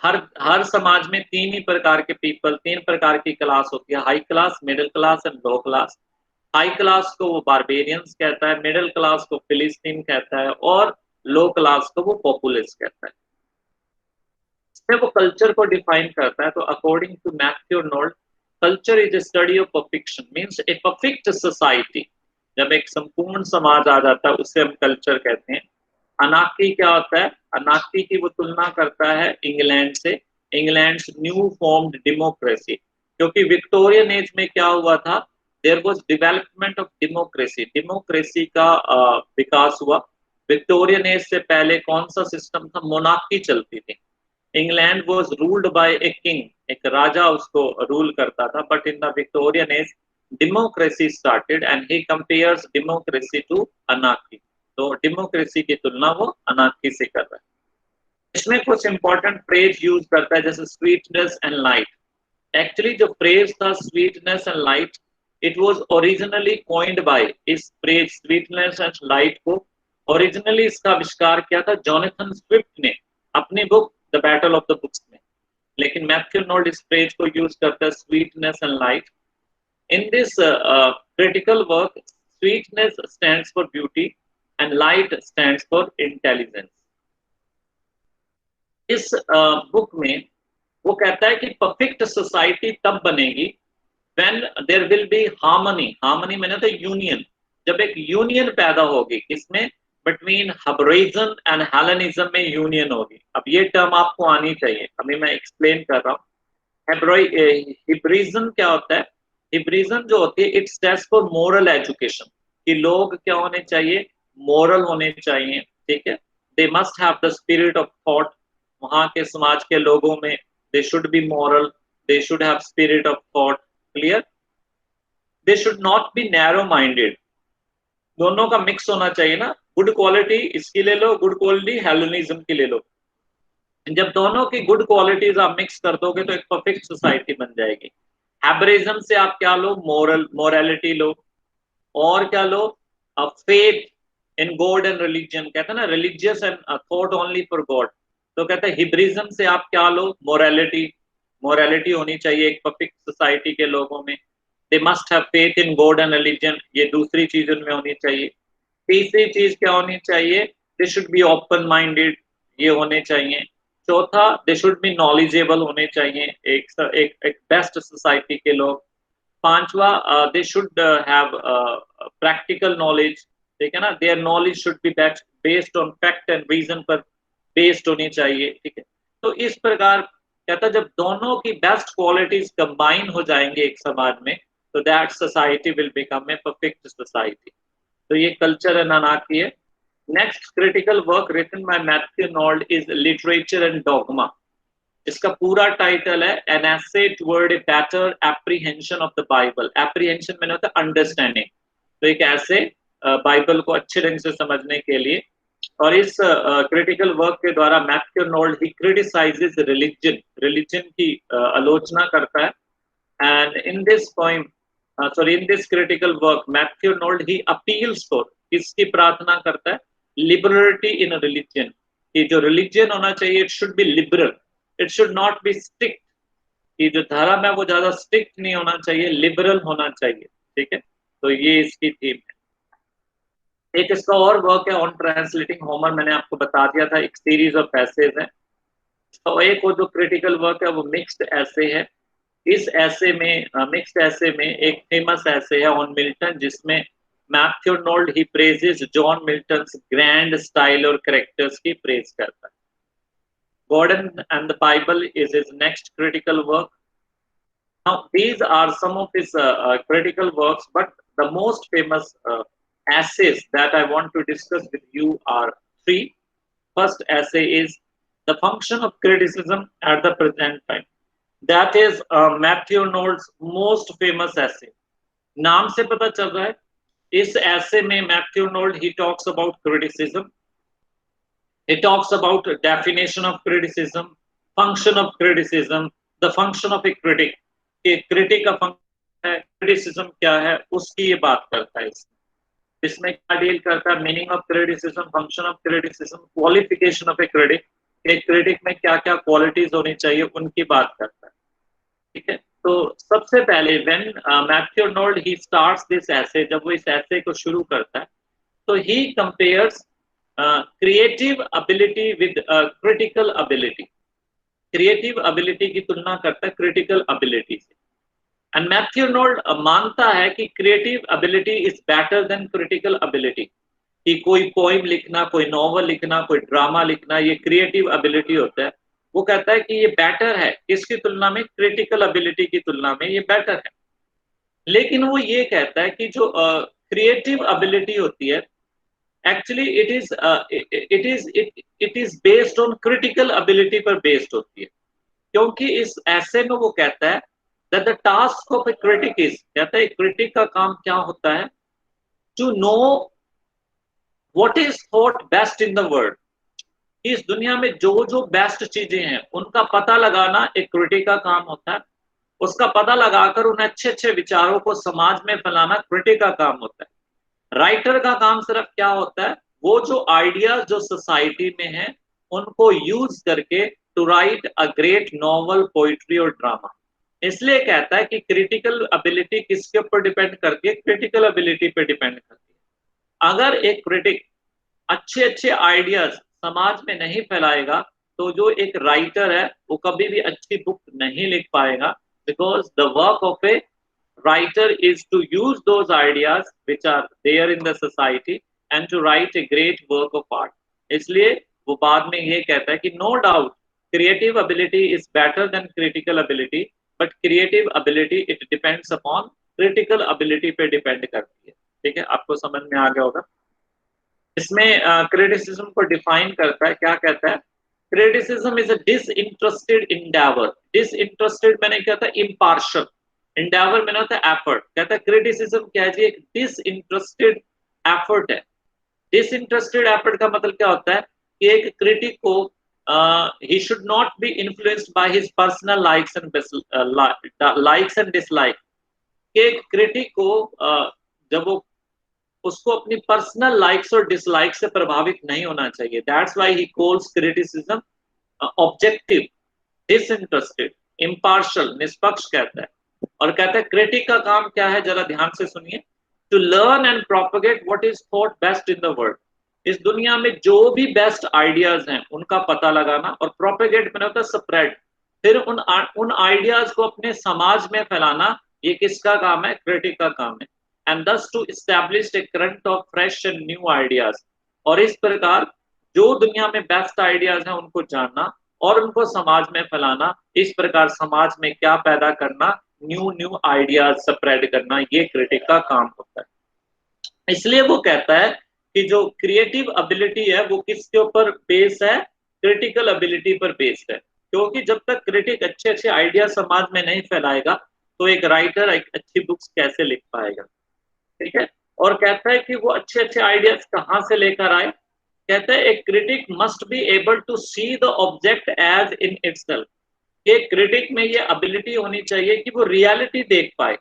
हर समाज में तीन ही प्रकार के पीपल, तीन प्रकार की क्लास होती है: high class, middle class and low class. High class को वो बारबेरियंस कहता है, मिडिल क्लास को फिलिस्तीन कहता है, और लो क्लास को वो पॉपुलिस कहता है. इसमें वो कल्चर को डिफाइन करता है. तो according to Matthew Arnold, culture is a study of perfection, means a perfect society. जब एक संपूर्ण समाज आ जाता है, उसे हम कल्चर कहते हैं. अनार्की क्या होता है? अनार्की की वो तुलना करता है इंग्लैंड से, इंग्लैंड न्यू फॉर्म्ड डेमोक्रेसी. क्योंकि विक्टोरियन एज में क्या हुआ था? There was development of democracy. Democracy का विकास हुआ. विक्टोरियन एज से पहले कौन सा सिस्टम था? मोनार्की चलती थी. England was ruled by a king, एक राजा उसको रूल करता था. But in the Victorian age democracy started, and he compares democracy to anarchy. तो डेमोक्रेसी की तुलना वो अनार्की से कर रहा है. इसमें कुछ इंपॉर्टेंट फ्रेज यूज करता है, जैसे स्वीटनेस एंड लाइट. एक्चुअली जो फ्रेज था sweetness and light, it was originally coined by, इस फ्रेज स्वीटनेस एंड लाइट को ओरिजिनली इसका आविष्कार किया था जोनाथन स्विफ्ट ने अपनी book the battle of the books में. लेकिन मैथ्यू आर्नोल्ड इस फ्रेज को यूज करता है, sweetness and light. In this critical work, sweetness stands for beauty and light stands for intelligence. इस बुक में वो कहता है कि परफेक्ट सोसाइटी तब बनेगी when there will be harmony. Harmony मैंने तो यूनियन. जब एक यूनियन पैदा होगी, किसमें? बिटवीन हब्रिज्म एंड हेलेनिज्म में यूनियन होगी. अब ये टर्म आपको आनी चाहिए, अभी मैं एक्सप्लेन कर रहा हूँ. हिब्रिज्म क्या होता है? हिब्रिज्म जो होती है, it stands for moral education. कि लोग क्या होने चाहिए? मोरल होने चाहिए. ठीक है. They must have the spirit of thought. वहां के समाज के लोगों में they should be moral, they should have spirit of thought. Clear? They should not be narrow minded. दोनों का मिक्स होना चाहिए ना. गुड क्वालिटी इसकी ले लो, गुड क्वालिटी हेलेनिज्म की ले लो. जब दोनों की गुड क्वालिटीज आप मिक्स कर दोगे तो एक परफेक्ट सोसाइटी बन जाएगी. हेब्रिज्म से आप क्या लो? मोरालिटी लो. और क्या लो? Faith in God and religion. कहते हैं ना, religious and thought only for God. तो कहते हैं हिब्रिज्म से आप क्या लो? मोरालिटी. मोरालिटी होनी चाहिए एक परफेक्ट सोसाइटी के लोगों में. They must have faith in God and religion. ये दूसरी चीज उनमें होनी चाहिए. तीसरी चीज क्या होनी चाहिए? They should be open minded. ये होने चाहिए. चौथा, दे शुड बी नॉलेजेबल होने चाहिए, एक बेस्ट सोसाइटी के लोग। पांचवा, they should have practical knowledge, ठीक है ना, their knowledge should be based on fact and reason पर बेस्ड होनी चाहिए, ठीक है। तो इस प्रकार कहता है, जब दोनों की बेस्ट क्वालिटीज कंबाइन हो जाएंगे एक समाज में, तो that society will become a perfect society. तो ये कल्चर एंड अनार्की है। Next critical work written by Matthew Arnold is literature and dogma. इसका पूरा टाइटल है an essay toward a better apprehension of the Bible. Apprehension मैंने होता है understanding, तो एक ऐसे बाइबल को अच्छे ढंग से समझने के लिए। और इस क्रिटिकल वर्क के द्वारा मैथ्यू आर्नोल्ड ही क्रिटिसाइजेस रिलीजन, रिलीजन की आलोचना करता है। And in this poem, in this critical work Matthew Arnold he appeals for, इसकी प्रार्थना करता है, लिबरलिटी इन रिलीजन, कि जो रिलीजन होना चाहिए it should be liberal, it should not be strict, कि जो धर्म है वो ज्यादा स्ट्रिक्ट नहीं होना चाहिए, लिबरल होना चाहिए, ठीक है। तो ये इसकी थीम है। एक इसका और वर्क है ऑन ट्रांसलेटिंग होमर, मैंने आपको बता दिया था, एक सीरीज ऑफ एसेज है। तो एक वो जो क्रिटिकल वर्क है वो मिक्स्ड ऐसे है। इस ऐसे में मिक्स्ड ऐसे में एक फेमस ऐसे है ऑन मिल्टन, जिसमें Matthew Arnold he praises John Milton's grand style और कैरेक्टर्स की प्रेज करता है। God and the Bible is his next critical work. Now, these are some of his critical works, but the most famous essays that I want to discuss with you are three. First essay is The Function of Criticism at the Present Time. That is Matthew Arnold's most famous essay. नाम से पता चल रहा है, इस essay में Matthew Arnold he talks about criticism. He talks about definition of criticism, function of criticism, the function of a critic. कि critic का फंक्शन है, क्रिटिसिज्म क्या है, उसकी ये बात करता है। इसमें क्या डील करता है, meaning of criticism, function of criticism, qualification of A critic, एक क्रिटिक में क्या क्या क्वालिटीज होनी चाहिए उनकी बात करता है, ठीक है। तो सबसे पहले when Matthew Arnold he starts this ऐसे, जब वो इस ऐसे को शुरू करता है, तो he compares creative ability with critical ability. Creative ability की तुलना करता है क्रिटिकल एबिलिटी से। एंड मैथ्यू आर्नोल्ड मानता है कि creative ability is better than critical ability, कि कोई पोइम लिखना, कोई नॉवल लिखना, कोई ड्रामा लिखना, ये क्रिएटिव एबिलिटी होता है। वो कहता है कि ये बेटर है, किसकी तुलना में, क्रिटिकल एबिलिटी की तुलना में ये बेटर है। लेकिन वो ये कहता है कि जो क्रिएटिव एबिलिटी होती है, actually it is based on critical ability पर बेस्ड होती है। क्योंकि इस ऐसे में वो कहता है that the task of a critic is, कहता है क्रिटिक का काम क्या होता है, to know what is thought best in the world। इस दुनिया में जो जो बेस्ट चीजें हैं उनका पता लगाना एक क्रिटिक का काम होता है। उसका पता लगाकर उन अच्छे अच्छे विचारों को समाज में फैलाना क्रिटिक का काम होता है। राइटर का काम सिर्फ क्या होता है, वो जो आइडियाज जो सोसाइटी में हैं उनको यूज करके to write a great novel, poetry और ड्रामा। इसलिए कहता है कि क्रिटिकल एबिलिटी किसके ऊपर डिपेंड करती है, क्रिटिकल एबिलिटी पे डिपेंड करती है। अगर एक क्रिटिक अच्छे अच्छे आइडियाज समाज में नहीं फैलाएगा, तो जो एक राइटर है वो कभी भी अच्छी बुक नहीं लिख पाएगा, because the work of A writer is to use those ideas which are there in the society and to write a great work of art। इसलिए वो बाद में ये कहता है कि no doubt creative ability is better than critical ability, but creative ability it depends upon critical ability पे depend करती है, ठीक है। आपको समझ में आ गया होगा। इसमें क्रिटिसिज्म को डिफाइन करता है, क्या कहता है, criticism is a disinterested Endeavour. Disinterested मैंने क्या था, इम्पार्शियल, इंडेवर मैंने होता है एफर्ट। कहता है क्रिटिसिज्म क्या है जी, एक डिसइंटरेस्टेड एफर्ट है। डिसइंटरेस्टेड एफर्ट का मतलब क्या होता है कि एक क्रिटिक को he should not be influenced by his personal likes and dislike। एक क्रिटिक को जब वो उसको अपनी पर्सनल लाइक्स और डिसलाइक से प्रभावित नहीं होना चाहिए। That's why he calls criticism objective, disinterested, impartial, निष्पक्ष कहता है। और कहता है क्रिटिक का काम क्या है, जरा ध्यान से सुनिए, to learn and propagate what is thought best in the world. इस दुनिया में जो भी बेस्ट आइडियाज हैं उनका पता लगाना, और प्रोपेगेट मैंने होता है स्प्रेड, फिर उन आइडियाज को अपने समाज में फैलाना, ये किसका काम है? क्रिटिक का काम है। And thus to establish a current of fresh and new ideas, और इस प्रकार जो दुनिया में बेस्ट आइडियाज हैं उनको जानना और उनको समाज में फैलाना, इस प्रकार समाज में क्या पैदा करना? न्यू न्यू आइडियाज स्प्रेड करना, ये क्रिटिक का काम होता है। इसलिए वो कहता है कि जो क्रिएटिव एबिलिटी है वो किसके ऊपर बेस है? क्रिटिकल एबिलिटी पर बेस है। क्योंकि जब तक क्रिटिक अच्छे अच्छे आइडिया समाज में नहीं फैलाएगा तो एक राइटर एक अच्छी बुक्स कैसे लिख पाएगा? ठीक है। और कहता है कि वो अच्छे अच्छे आइडियाज कहाँ से लेकर आए? कहता है एक critic must be able to see the object as in itself. एक क्रिटिक में ये एबिलिटी होनी चाहिए कि वो रियलिटी देख पाए,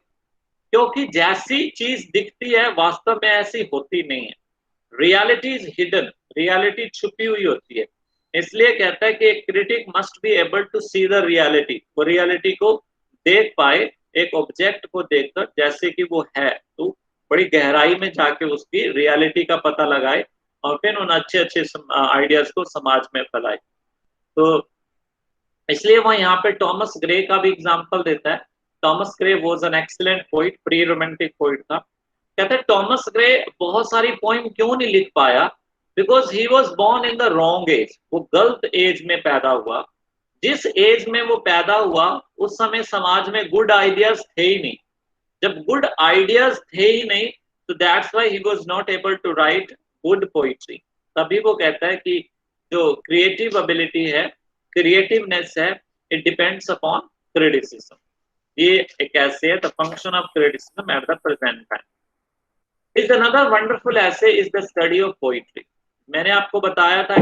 क्योंकि जैसी चीज दिखती है वास्तव में ऐसी होती नहीं है। रियलिटी इज हिडन, रियलिटी छुपी हुई होती है। इसलिए कहता है कि एक critic must be able to see the reality, वो रियलिटी को देख पाए, एक ऑब्जेक्ट को देखकर जैसे कि वो है, तो बड़ी गहराई में जाके उसकी रियलिटी का पता लगाए और फिर उन अच्छे अच्छे आइडियाज को समाज में फैलाए। तो इसलिए वो यहाँ पे टॉमस ग्रे का भी एग्जाम्पल देता है। Thomas Gray was an excellent poet, pre romantic poet था। कहते हैं टॉमस ग्रे बहुत सारी पोइम क्यों नहीं लिख पाया? Because he was born in the wrong age, वो गलत एज में पैदा हुआ। जिस एज में वो पैदा हुआ उस समय समाज में गुड आइडियाज थे ही नहीं। जब गुड आइडियाज थे ही नहीं तो that's why he was not able to write good poetry. तभी वो कहता है कि जो क्रिएटिव एबिलिटी है, क्रिएटिवनेस है, इट डिपेंड्स अपॉन क्रिटिसिज्म। ये एक ऐसे है, the function of criticism at the present time is another wonderful essay is the study of poetry. मैंने आपको बताया था कि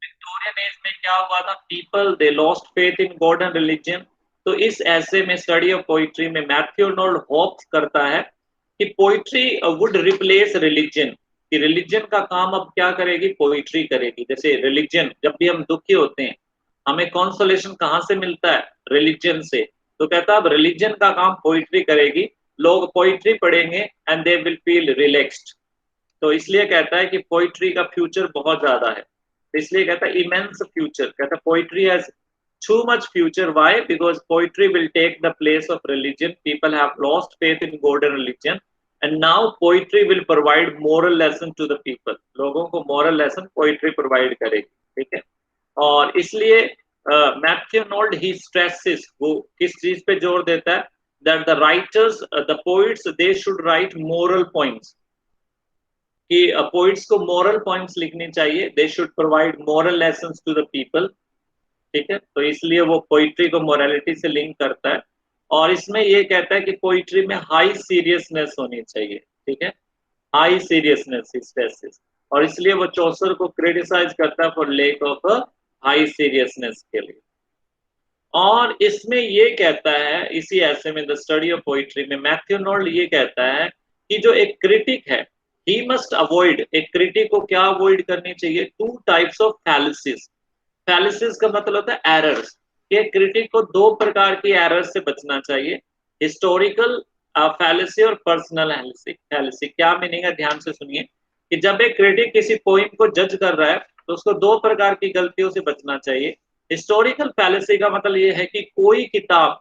विक्टोरियन एज में क्या हुआ था? People they lost faith in God and religion. तो इस ऐसे में स्टडी ऑफ पोइट्री में मैथ्यू आर्नोल्ड होप करता है कि पोइट्री वुड रिप्लेस रिलीजन, कि रिलीजन का काम अब क्या करेगी? पोइट्री करेगी। जैसे रिलीजन, जब भी हम दुखी होते हैं हमें कॉन्सोलेशन कहाँ से मिलता है? रिलीजन से। तो कहता है अब रिलीजन का काम पोइट्री करेगी, लोग पोइट्री पढ़ेंगे and they will feel relaxed. तो इसलिए कहता है कि पोइट्री का फ्यूचर बहुत ज्यादा है। इसलिए कहता है इमेंस फ्यूचर। कहता है poetry has too much future. Why? Because poetry will take the place of religion. People have lost faith in God and religion, and now poetry will provide moral lesson to the people. लोगों को moral lesson poetry provide करेगी। ठीक है। और इसलिए Matthew Arnold ही stresses, वो किस चीज पे जोर देता है? that the writers, the poets, they should write moral poems, कि पोइट्स को मोरल पॉइंट्स लिखनी चाहिए। They should provide moral lessons to the people. ठीक है। तो इसलिए वो पोइट्री को मोरालिटी से लिंक करता है, और इसमें ये कहता है कि पोइट्री में हाई सीरियसनेस होनी चाहिए। ठीक है, हाई सीरियसनेस स्ट्रेसेस, और इसलिए वो चौसर को क्रिटिसाइज करता है for lake of high seriousness के लिए। और इसमें ये कहता है, इसी ऐसे में द स्टडी ऑफ पोइट्री में मैथ्यू आर्नोल्ड ये कहता है कि जो एक क्रिटिक है ही मस्ट अवॉइड, एक क्रिटिक को क्या अवॉइड करनी चाहिए? Two types of fallacies. Fallacies का मतलब होता है एरर्स। कि क्रिटिक को दो प्रकार की एरर्स से बचना चाहिए, हिस्टोरिकल फैलिसी और पर्सनल फैलिसी। क्या मीनिंग है? ध्यान से सुनिए कि जब एक क्रिटिक किसी पोइम को जज कर रहा है तो उसको दो प्रकार की गलतियों से बचना चाहिए। हिस्टोरिकल फैलिसी का मतलब ये है कि कोई किताब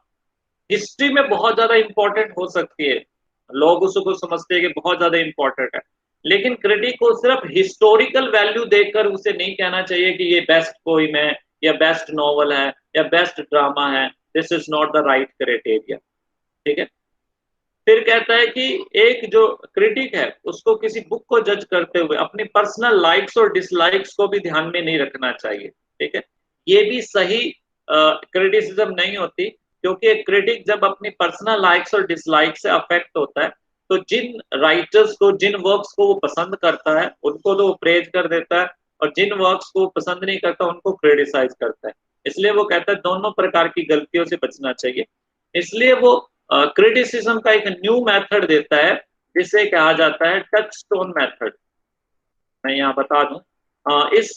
हिस्ट्री में बहुत ज्यादा इंपॉर्टेंट हो सकती है, लोग उसको समझते हैं कि बहुत ज्यादा इंपॉर्टेंट है, लेकिन क्रिटिक को सिर्फ हिस्टोरिकल वैल्यू देखकर उसे नहीं कहना चाहिए कि ये बेस्ट पोइम है या बेस्ट नॉवल है या बेस्ट ड्रामा है। This is not the right criteria. ठीक है। फिर कहता है कि एक जो क्रिटिक है उसको किसी बुक को जज करते हुए अपनी पर्सनल लाइक्स और डिसलाइक्स को भी ध्यान में नहीं रखना चाहिए। ठीक है, ये भी सही क्रिटिसिज्म नहीं होती, क्योंकि एक क्रिटिक जब अपनी पर्सनल लाइक्स और डिसलाइक से अफेक्ट होता है तो जिन राइटर्स को, जिन वर्क्स को वो पसंद करता है उनको तो वो प्रेज कर देता है, और जिन वर्क्स को पसंद नहीं करता उनको क्रिटिसाइज करता है। इसलिए वो कहता है दोनों प्रकार की गलतियों से बचना चाहिए। इसलिए वो क्रिटिसिज्म का एक न्यू मेथड देता है जिसे कहा जाता है टच स्टोन मेथड। मैं यहाँ बता दूं, इस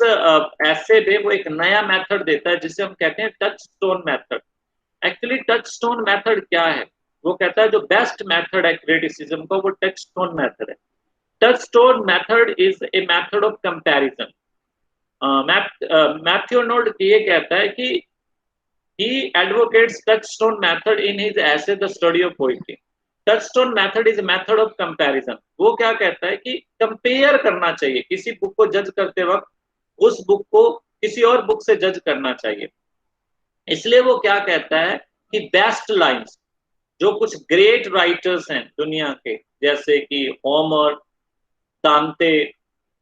ऐसे में वो एक नया मेथड देता है जिसे हम कहते हैं touch stone method. Actually touch stone method क्या है? वो कहता है जो बेस्ट मेथड है क्रिटिसिज्म का वो टच स्टोन मेथड है। touchstone method is a method of comparison. Matthew Arnold ये कहता है कि he advocates touchstone method in his essay The Study of Poetry. touchstone method is a method of comparison. वो क्या कहता है कि कंपेयर करना चाहिए, किसी बुक को जज करते वक्त उस बुक को किसी और बुक से जज करना चाहिए. इसलिए वो क्या कहता है कि बेस्ट लाइंस, जो कुछ ग्रेट राइटर्स हैं दुनिया के, जैसे कि होमर, दांते,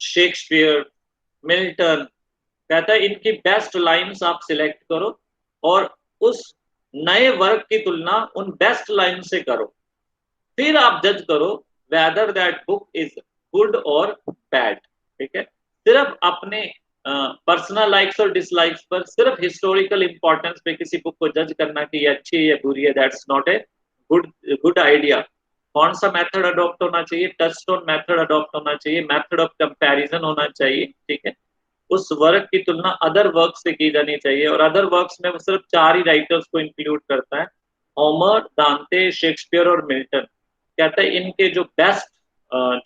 शेक्सपियर, मिल्टन, कहता है इनकी बेस्ट लाइंस आप सिलेक्ट करो और उस नए वर्क की तुलना उन बेस्ट लाइन से करो, फिर आप जज करो whether that book is good और बैड. ठीक है, सिर्फ अपने पर्सनल लाइक्स और डिसलाइक्स पर, सिर्फ हिस्टोरिकल इंपॉर्टेंस पे किसी बुक को जज करना कि ये अच्छी है या बुरी है, that's not a good idea. कौन सा मेथड अडॉप्ट होना चाहिए? टचस्टोन मेथड अडॉप्ट होना चाहिए, मेथड ऑफ कंपैरिजन होना चाहिए. ठीक है, उस वर्क की तुलना अदर वर्क से की जानी चाहिए, और अदर वर्क्स में वो सिर्फ 4 ही राइटर्स को इंक्लूड करता है, होमर, दांते, शेक्सपियर और मिल्टन. कहता है इनके जो बेस्ट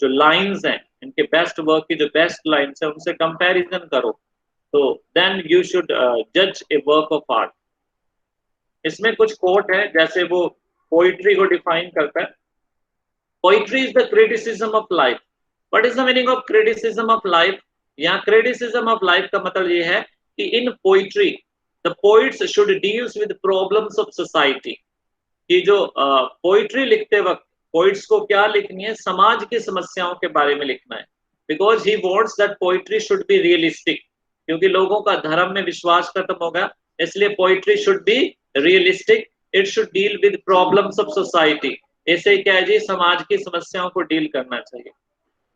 जो लाइंस हैं, इनके बेस्ट वर्क की जो बेस्ट लाइंस है, उनसे कंपैरिजन करो, तो देन यू शुड जज ए वर्क ऑफ आर्ट. इसमें कुछ कोट है, जैसे वो पोइट्री को डिफाइन करता है. Poetry is the criticism of life. What is the meaning of criticism of life? यहाँ क्रिटिसिज्म ऑफ लाइफ का मतलब ये है कि in poetry the poets should deals with problems of society. कि जो पोइट्री लिखते वक्त पोइट्स को क्या लिखनी है? समाज की समस्याओं के बारे में लिखना है. Because he wants that poetry should be realistic. क्योंकि लोगों का धर्म में विश्वास खत्म हो गया, इसलिए poetry should be realistic. It should deal with problems of society. ऐसे क्या है जी, समाज की समस्याओं को डील करना चाहिए.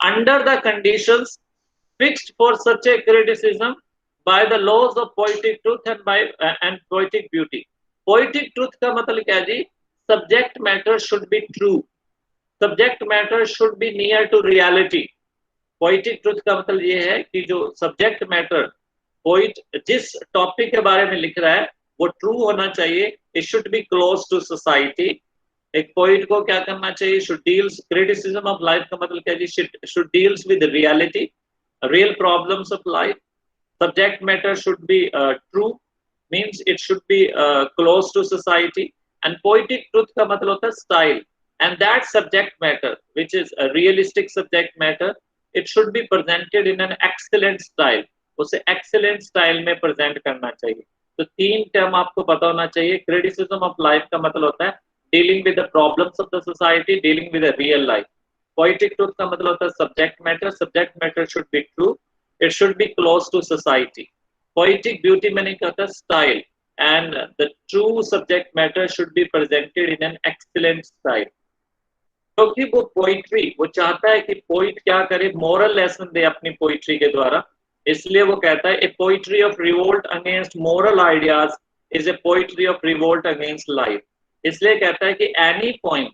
Under the conditions fixed for such a criticism by the laws of poetic truth and poetic beauty. Poetic truth का मतलब क्या है जी? Subject matter should be true. Subject matter should be near to reality. Poetic truth का मतलब ये है कि जो subject matter poet जिस टॉपिक के बारे में लिख रहा है वो ट्रू होना चाहिए. It should be close to society. एक पोइट को क्या करना चाहिए? Should deals criticism of life का मतलब क्या है जी? Should deals with reality, real problems of life. Subject matter should be true, means it should be close to society. And poetic truth का मतलब होता है style. And that subject matter, which is a realistic subject matter, it should be presented in an excellent style. उसे excellent style में present करना चाहिए. तो 3 term आपको पता होना चाहिए. Criticism of life का मतलब होता है dealing with the problems of the society, dealing with a real life. Poetic truth का मतलब होता है subject matter should be true, it should be close to society. Poetic beauty मैंने कहा था style, and the true subject matter should be presented in an excellent style. क्योंकि वो poetry, वो चाहता है कि पोइट क्या करे? मोरल लेसन दे अपनी पोइट्री के द्वारा. इसलिए वो कहता है a poetry of revolt against moral ideas is a poetry of revolt against life. इसलिए कहता है कि any poem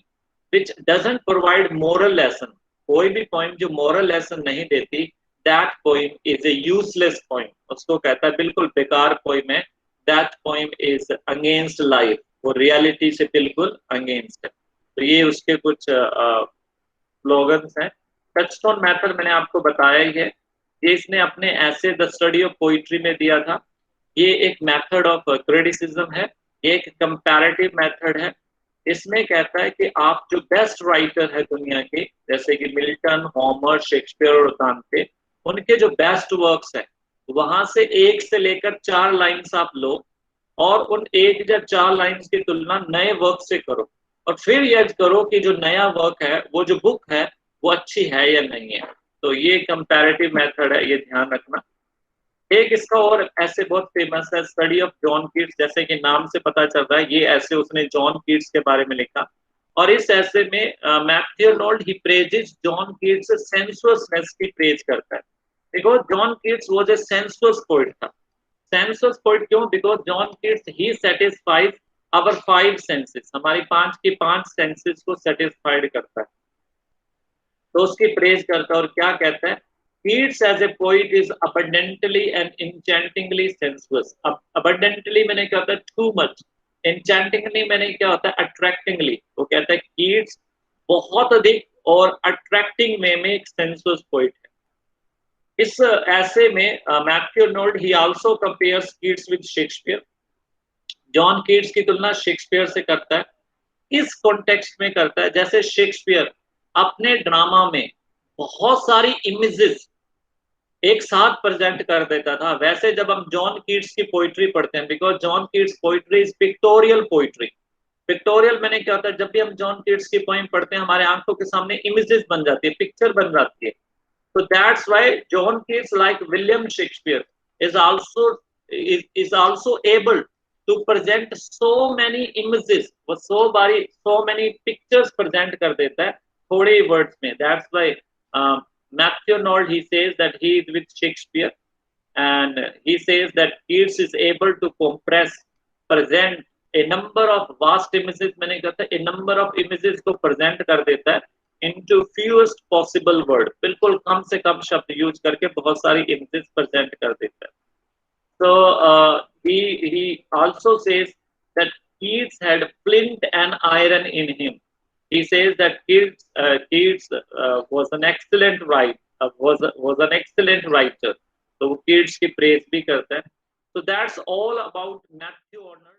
which doesn't provide moral lesson, कोई भी poem जो moral lesson नहीं देती, that poem is a useless poem. उसको कहता है बिल्कुल बेकार poem है. That poem is against life. वो reality से बिल्कुल against है. तो ये उसके कुछ स्लोगन्स हैं. टचस्टोन मेथड मैंने आपको बताया ही है. ये इसने अपने ऐसे द स्टडी ऑफ पोइट्री में दिया था. ये एक मेथड ऑफ क्रिटिसिज्म है, ये एक कंपैरेटिव मेथड है. इसमें कहता है कि आप जो बेस्ट राइटर है दुनिया के, जैसे कि मिल्टन, होमर, शेक्सपियर और दांते, उनके जो बेस्ट वर्क्स हैं वहां से 1 से लेकर 4 लाइन्स आप लो और उन 1 या 4 लाइन्स की तुलना नए वर्क से करो और फिर यह करो कि जो नया वर्क है, वो जो बुक है, वो अच्छी है या नहीं है. तो ये कंपैरेटिव मेथड है, ये ध्यान रखना. एक इसका और ऐसे बहुत फेमस है, स्टडी ऑफ जॉन कीट्स. जैसे कि नाम से पता चल रहा है, ये ऐसे उसने जॉन कीट्स के बारे में लिखा. और इस ऐसे में Matthew Arnold he praises John Keats sensuousness की प्रेज करता है. Because John Keats was a sensuous poet था. सेंसुअस पोएट क्यों? Because John Keats he satisfies our 5 senses. हमारी 5 की 5 सेंसेस को सेटिस्फाइड करता है. तो उसकी प्रेज करता है और क्या कहता है? Keats as a poet is abundantly and enchantingly sensuous. Abundantly मैंने क्या होता है? Too much. Enchantingly मैंने क्या होता है? Attractingly. वो कहता है Keats बहुत अधिक और अट्रैक्टिंग वे में एक सेंसुअस पोइट है। इस ऐसे में Matthew Arnold he also compares Keats with Shakespeare. John Keats की तुलना शेक्सपियर से करता है। इस कॉन्टेक्स्ट में करता है जैसे शेक्सपियर अपने ड्रामा में बहुत सारी इमेजेस एक साथ प्रेजेंट कर देता था, वैसे जब हम जॉन कीट्स की पोइट्री पढ़ते हैं, because John Keats poetry is pictorial poetry. Pictorial मैंने क्या होता है, जब भी हम जॉन कीट्स की पोइम पढ़ते हैं हमारे आंखों के सामने इमेजेस बन जाती है, पिक्चर बन जाती है। So that's why John Keats, like William Shakespeare, is also able to present so many images, वो so many pictures present कर देता है थोड़े ही words में. That's why Matthew Arnold, he says that he is with Shakespeare, and he says that Keats is able to compress, present a number of vast images. मैंने कहा था a number of images को present कर देता है into fewest possible word, बिल्कुल कम से कम शब्द यूज करके बहुत सारी images present कर देता है. So he also says that Keats had flint and iron in him. He says that Keats was an excellent writer, was an excellent writer. So Keats की praise भी करता है. So that's all about Matthew Arnold.